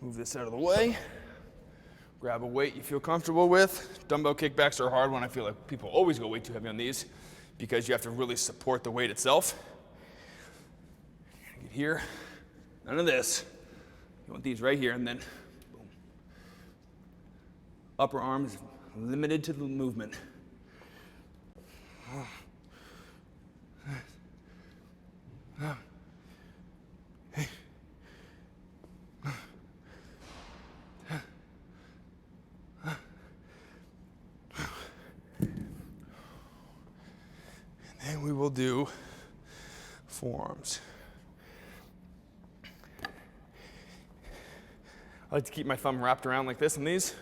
Move this out of the way. Grab a weight you feel comfortable with. Dumbbell kickbacks are a hard one. I feel like people always go way too heavy on these because you have to really support the weight itself. Get here. None of this. You want these right here, and then boom. Upper arm is limited to the movement. And we will do forearms. I like to keep my thumb wrapped around like this on these,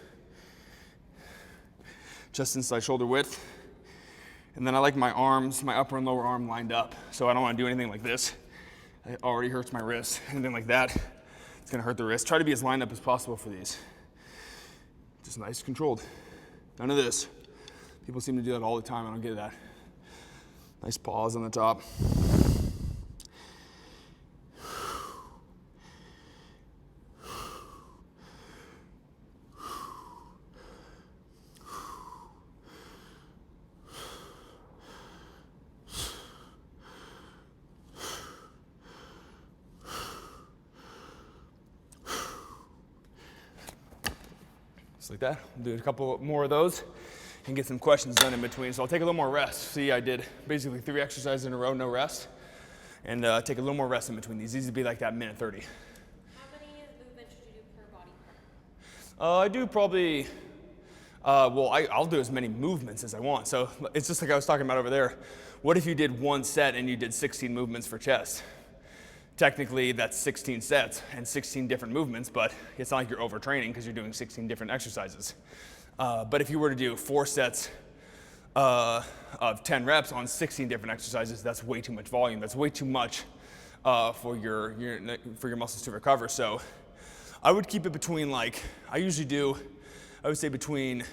just inside shoulder width. And then I like my arms, my upper and lower arm lined up. So I don't want to do anything like this. It already hurts my wrist. Anything like that, it's gonna hurt the wrist. Try to be as lined up as possible for these. Just nice, controlled. None of this. People seem to do that all the time. I don't get that. Nice pause on the top. Just like that. We'll do a couple more of those and get some questions done in between. So I'll take a little more rest. See, I did basically 3 exercises in a row, no rest. And take a little more rest in between these. These would be like that minute 30. How many movements should you do per body part? I do probably, I'll do as many movements as I want. So it's just like I was talking about over there. What if you did 1 set and you did 16 movements for chest? Technically, that's 16 sets and 16 different movements, but it's not like you're overtraining because you're doing 16 different exercises. But if you were to do 4 sets of 10 reps on 16 different exercises, that's way too much volume. That's way too much for your muscles to recover. So I would keep it between I would say between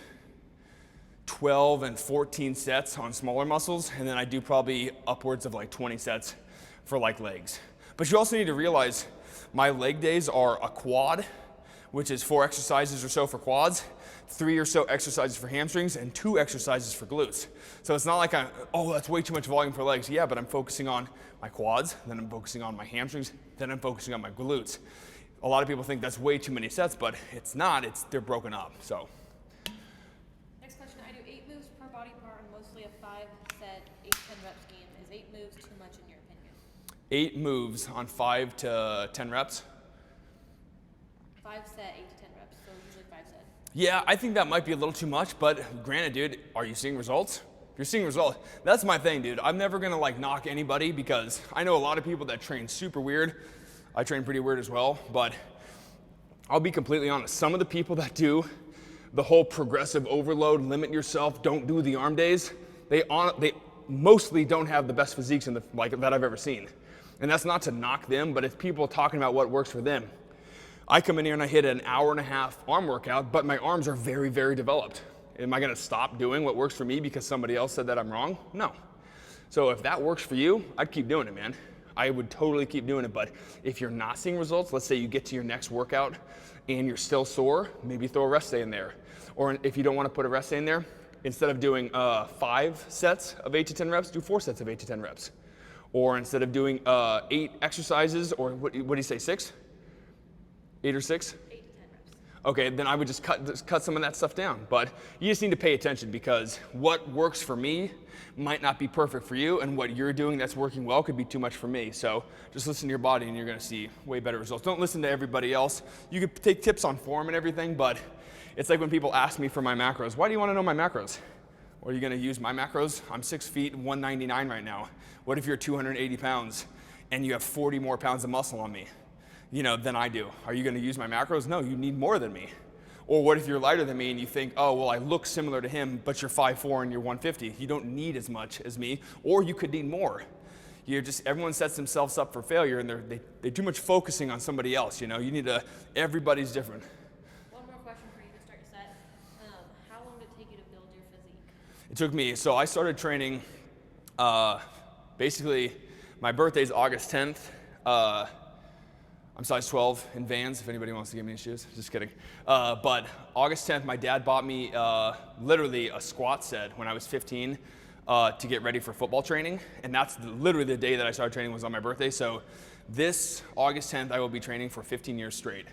12 and 14 sets on smaller muscles, and then I do probably upwards of 20 sets for legs. But you also need to realize my leg days are a quad, which is 4 exercises or so for quads, 3 or so exercises for hamstrings, and 2 exercises for glutes. So it's not like that's way too much volume for legs. Yeah, but I'm focusing on my quads, then I'm focusing on my hamstrings, then I'm focusing on my glutes. A lot of people think that's way too many sets, but it's not. They're broken up. So. Next question. I do 8 moves per body part and mostly a 5-set, 8-10 rep scheme. Is 8 moves too much in your opinion? 8 moves on 5 to 10 reps? 5 set, 8 to 10 reps, so usually 5 set. Yeah, I think that might be a little too much, but granted, dude, are you seeing results? If you're seeing results, that's my thing, dude. I'm never gonna knock anybody because I know a lot of people that train super weird. I train pretty weird as well, but I'll be completely honest. Some of the people that do the whole progressive overload, limit yourself, don't do the arm days, they mostly don't have the best physiques that I've ever seen. And that's not to knock them, but it's people talking about what works for them. I come in here and I hit an hour-and-a-half arm workout, but my arms are very, very developed. Am I gonna stop doing what works for me because somebody else said that I'm wrong? No. So if that works for you, I'd keep doing it, man. I would totally keep doing it, but if you're not seeing results, let's say you get to your next workout and you're still sore, maybe throw a rest day in there. Or if you don't wanna put a rest day in there, instead of doing 5 sets of 8 to 10 reps, do 4 sets of 8 to 10 reps. Or instead of doing 8 exercises, or what do you say, 6? 8 or 6? 8 to 10 reps. Okay, then I would just cut some of that stuff down. But you just need to pay attention because what works for me might not be perfect for you, and what you're doing that's working well could be too much for me. So just listen to your body and you're gonna see way better results. Don't listen to everybody else. You could take tips on form and everything, but it's like when people ask me for my macros. Why do you wanna know my macros? Or are you gonna use my macros? I'm 6 feet, 199 right now. What if you're 280 pounds and you have 40 more pounds of muscle on me, than I do? Are you gonna use my macros? No, you need more than me. Or what if you're lighter than me and you think, oh, well, I look similar to him, but you're 5'4" and you're 150. You don't need as much as me, or you could need more. Everyone sets themselves up for failure and they're too much focusing on somebody else, everybody's different. One more question for you to start your set. How long did it take you to build your physique? It took me, so I started training, basically, my birthday's August 10th. I'm size 12 in Vans, if anybody wants to give me shoes. Just kidding. But August 10th, my dad bought me literally a squat set when I was 15 to get ready for football training. And that's literally the day that I started training was on my birthday. So this August 10th, I will be training for 15 years straight.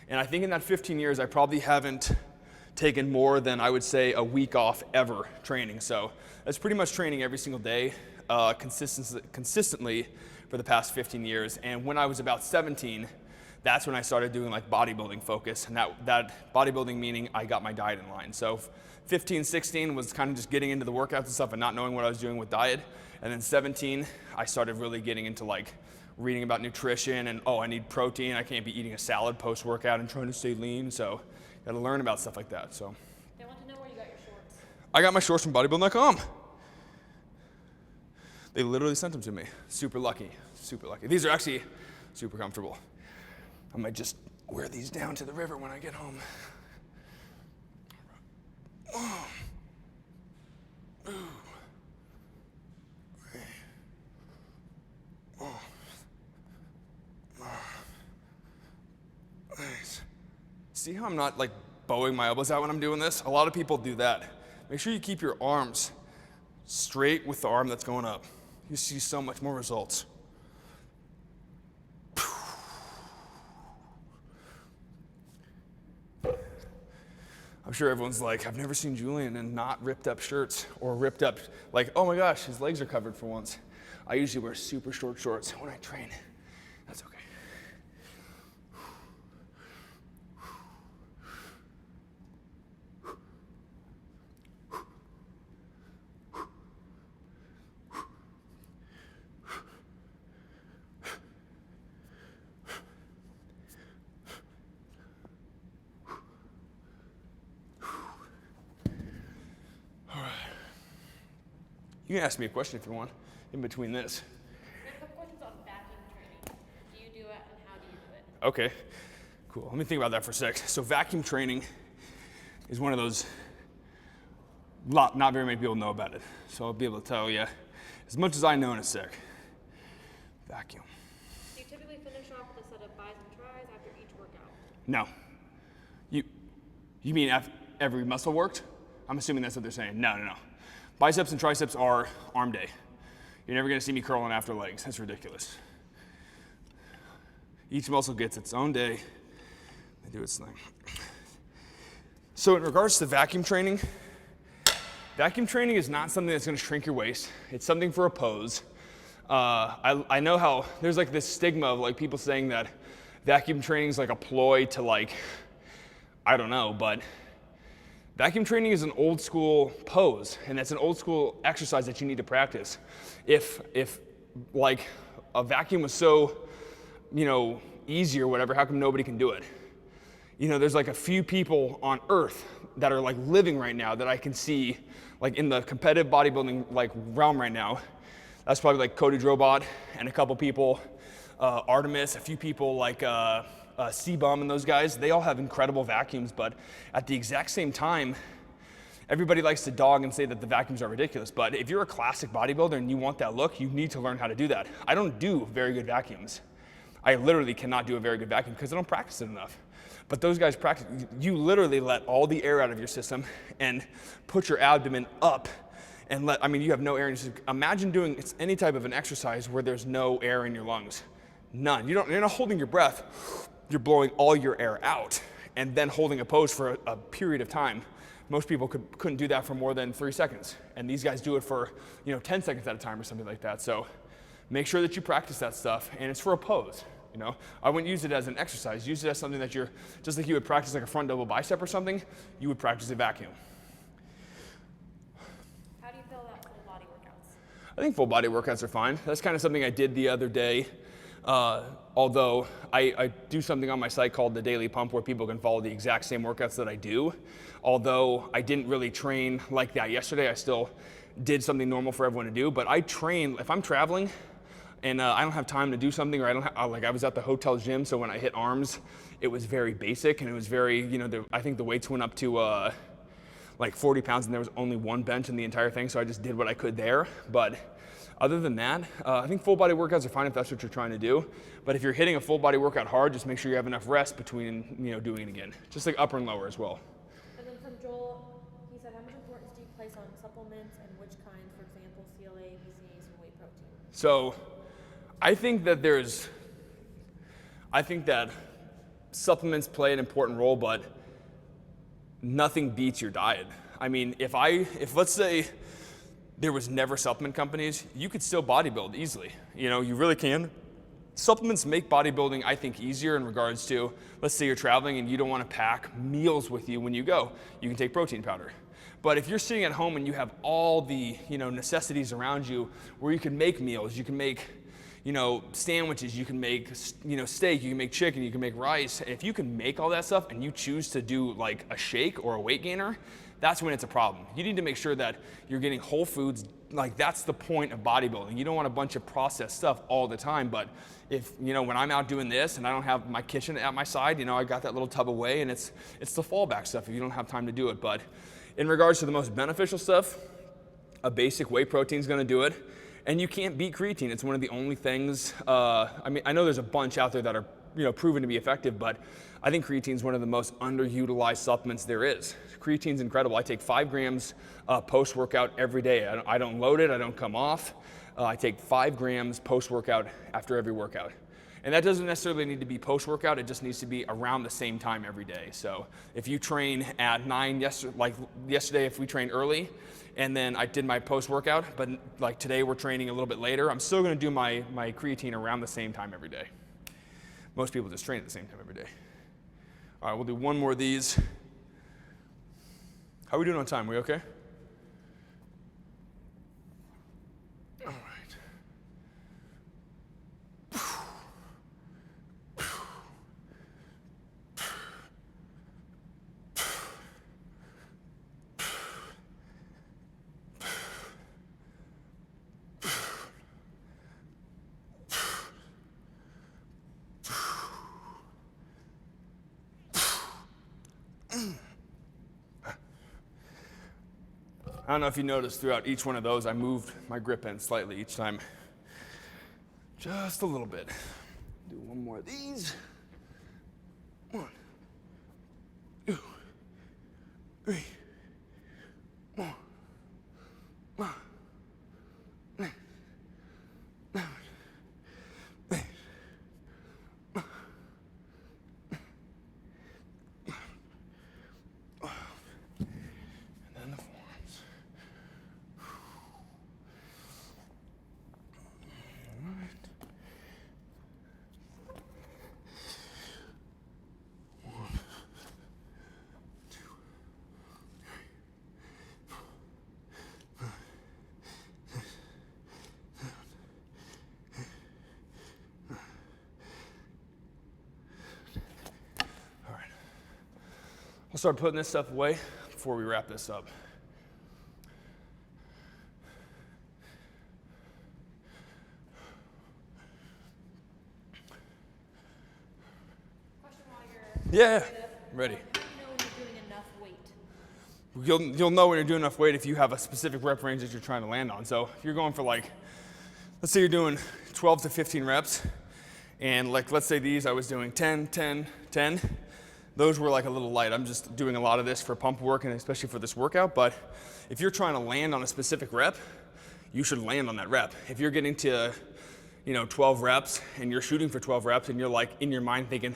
And I think in that 15 years, I probably haven't taken more than, I would say, a week off ever training. So that's pretty much training every single day, consistently for the past 15 years. And when I was about 17, that's when I started doing bodybuilding focus. And that bodybuilding meaning I got my diet in line. So 15, 16 was kind of just getting into the workouts and stuff and not knowing what I was doing with diet. And then 17, I started really getting into reading about nutrition and, I need protein. I can't be eating a salad post-workout and trying to stay lean. So got to learn about stuff like that. So I want to know where you got your shorts. I got my shorts from Bodybuilding.com. They literally sent them to me. Super lucky, super lucky. These are actually super comfortable. I might just wear these down to the river when I get home. Oh. Ooh. Oh. Nice. See how I'm not bowing my elbows out when I'm doing this? A lot of people do that. Make sure you keep your arms straight with the arm that's going up. You see so much more results. I'm sure everyone's like, I've never seen Julian in not ripped up shirts or ripped up, like, oh my gosh, his legs are covered for once. I usually wear super short shorts when I train. That's okay. You can ask me a question if you want, in between this. I have a couple questions on vacuum training. Do you do it and how do you do it? Okay, cool. Let me think about that for a sec. So vacuum training is one of those, not very many people know about it. So I'll be able to tell you as much as I know in a sec. Vacuum. Do you typically finish off with a set of bis and tris after each workout? No. You mean every muscle worked? I'm assuming that's what they're saying. No. Biceps and triceps are arm day. You're never gonna see me curling after legs. That's ridiculous. Each muscle gets its own day. They do its thing. So in regards to vacuum training is not something that's gonna shrink your waist. It's something for a pose. I know how there's like this stigma of like people saying that vacuum training is like a ploy to like, I don't know, but vacuum training is an old school pose, and that's an old school exercise that you need to practice. If like a vacuum was so, easy or whatever, how come nobody can do it? There's like a few people on earth that are like living right now that I can see like in the competitive bodybuilding like realm right now. That's probably like Cody Drobot and a couple people, Artemis, a few people like C-Bum and those guys. They all have incredible vacuums, but at the exact same time, everybody likes to dog and say that the vacuums are ridiculous. But if you're a classic bodybuilder and you want that look, you need to learn how to do that. I don't do very good vacuums. I literally cannot do a very good vacuum because I don't practice it enough. But those guys practice. You literally let all the air out of your system and put your abdomen up and you have no air in your system. Imagine doing any type of an exercise where there's no air in your lungs. None. You're not holding your breath. You're blowing all your air out and then holding a pose for a period of time. Most people couldn't do that for more than 3 seconds. And these guys do it for 10 seconds at a time or something like that. So make sure that you practice that stuff, and it's for a pose. I wouldn't use it as an exercise. Use it as something that you're, just like you would practice like a front double bicep or something, you would practice a vacuum. How do you feel about full body workouts? I think full body workouts are fine. That's kind of something I did the other day. Although I do something on my site called the Daily Pump where people can follow the exact same workouts that I do. Although I didn't really train like that yesterday, I still did something normal for everyone to do. But I train, if I'm traveling and I don't have time to do something, or I was at the hotel gym, so when I hit arms, it was very basic and it was very, I think the weights went up to like 40 pounds and there was only one bench in the entire thing, so I just did what I could there. But other than that, I think full body workouts are fine if that's what you're trying to do. But if you're hitting a full body workout hard, just make sure you have enough rest between, doing it again. Just like upper and lower as well. And then from Joel, he said, how much importance do you place on supplements and which kinds, for example, CLA, BCAAs, and whey protein? So I think that supplements play an important role, but nothing beats your diet. I mean, if let's say there was never supplement companies, you could still bodybuild easily. You really can. Supplements make bodybuilding, I think, easier in regards to, let's say you're traveling and you don't want to pack meals with you when you go. You can take protein powder. But if you're sitting at home and you have all the, necessities around you where you can make meals, you can make, sandwiches, you can make, steak, you can make chicken, you can make rice. If you can make all that stuff and you choose to do like a shake or a weight gainer, that's when it's a problem. You need to make sure that you're getting whole foods. Like that's the point of bodybuilding. You don't want a bunch of processed stuff all the time, but if, when I'm out doing this and I don't have my kitchen at my side, I got that little tub of whey and it's the fallback stuff if you don't have time to do it. But in regards to the most beneficial stuff, a basic whey protein is gonna do it. And you can't beat creatine. It's one of the only things, I know there's a bunch out there that are, proven to be effective, but I think creatine is one of the most underutilized supplements there is. Creatine's incredible. I take 5 grams post-workout every day. I don't load it, I don't come off. I take 5 grams post-workout after every workout. And that doesn't necessarily need to be post-workout, it just needs to be around the same time every day. So if you train at 9, like yesterday if we trained early, and then I did my post-workout, but like today we're training a little bit later, I'm still gonna do my creatine around the same time every day. Most people just train at the same time every day. All right, we'll do one more of these. How are we doing on time? We okay? All right. I don't know if you noticed throughout each one of those, I moved my grip in slightly each time. Just a little bit. Do one more of these. 1, 2, 3, 4, 5, 6, 7, 8, 9, 12. And then the forearms. All right. 1, 2, 3, 4, 5, 6, 7, 8, 9. All right. I'll start putting this stuff away before we wrap this up. Question while Yeah, ready. how do you know when you're doing enough weight? You'll know when you're doing enough weight if you have a specific rep range that you're trying to land on. So if you're going for like, let's say you're doing 12 to 15 reps, and like let's say these I was doing 10, 10, 10. Those were like a little light. I'm just doing a lot of this for pump work and especially for this workout. But if you're trying to land on a specific rep, you should land on that rep. If you're getting to 12 reps and you're shooting for 12 reps and you're like in your mind thinking,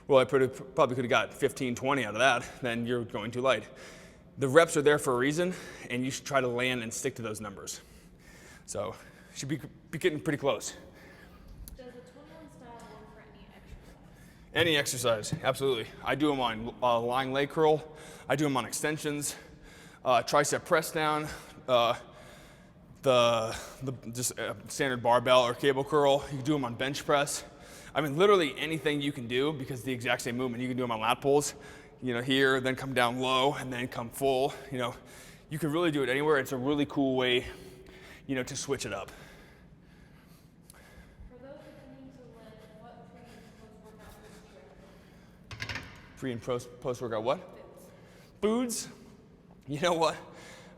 well, I probably could have got 15, 20 out of that, then you're going too light. The reps are there for a reason, and you should try to land and stick to those numbers. So you should be getting pretty close. Does the 21 style work for any exercise? Any exercise, absolutely. I do them on lying leg curl. I do them on extensions, tricep press down, the standard barbell or cable curl. You can do them on bench press. I mean, literally anything you can do because the exact same movement. You can do them on lat pulls, here, then come down low, and then come full. You can really do it anywhere. It's a really cool way, to switch it up. For those attending to lift, what pre and post-workout foods do you recommend? Pre and post-workout what? Foods. You know what?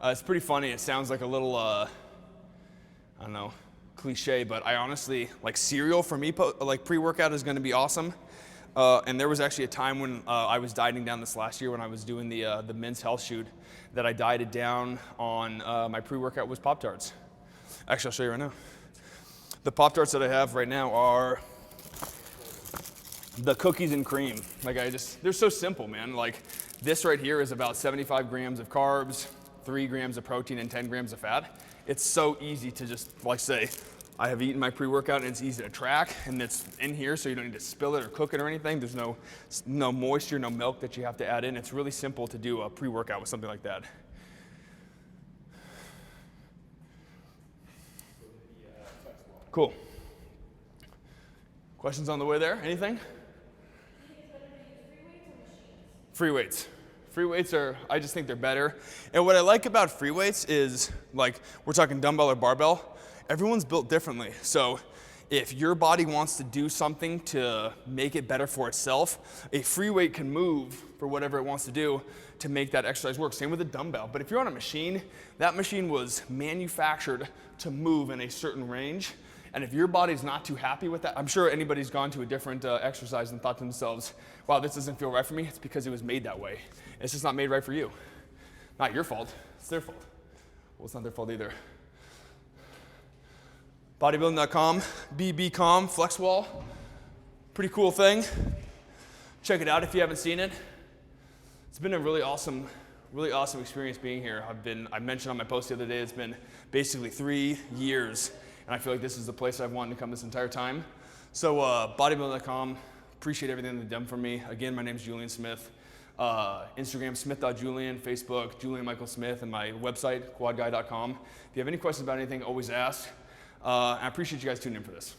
It's pretty funny. It sounds like a little, I don't know, cliche, but I honestly, like cereal for me, like pre-workout is gonna be awesome. And there was actually a time when I was dieting down this last year when I was doing the men's health shoot that I dieted down on my pre-workout was Pop-Tarts. Actually, I'll show you right now. The Pop-Tarts that I have right now are the cookies and cream. They're so simple, man. Like this right here is about 75 grams of carbs, 3 grams of protein, and 10 grams of fat. It's so easy to just say, I have eaten my pre-workout and it's easy to track and it's in here so you don't need to spill it or cook it or anything. There's no moisture, no milk that you have to add in. It's really simple to do a pre-workout with something like that. Cool. Questions on the way there? Anything? Free weights. Free weights I just think they're better. And what I like about free weights is, like, we're talking dumbbell or barbell, everyone's built differently. So if your body wants to do something to make it better for itself, a free weight can move for whatever it wants to do to make that exercise work. Same with a dumbbell. But if you're on a machine, that machine was manufactured to move in a certain range. And if your body's not too happy with that, I'm sure anybody's gone to a different exercise and thought to themselves, wow, this doesn't feel right for me. It's because it was made that way. It's just not made right for you. Not your fault, it's their fault. Well, it's not their fault either. Bodybuilding.com, BBCom, flex wall. Pretty cool thing. Check it out if you haven't seen it. It's been a really awesome experience being here. I mentioned on my post the other day, it's been basically 3 years, and I feel like this is the place I've wanted to come this entire time. So Bodybuilding.com, appreciate everything they've done for me. Again, my name's Julian Smith. Instagram, smith.julian, Facebook, Julian Michael Smith, and my website, quadguy.com. If you have any questions about anything, always ask. I appreciate you guys tuning in for this.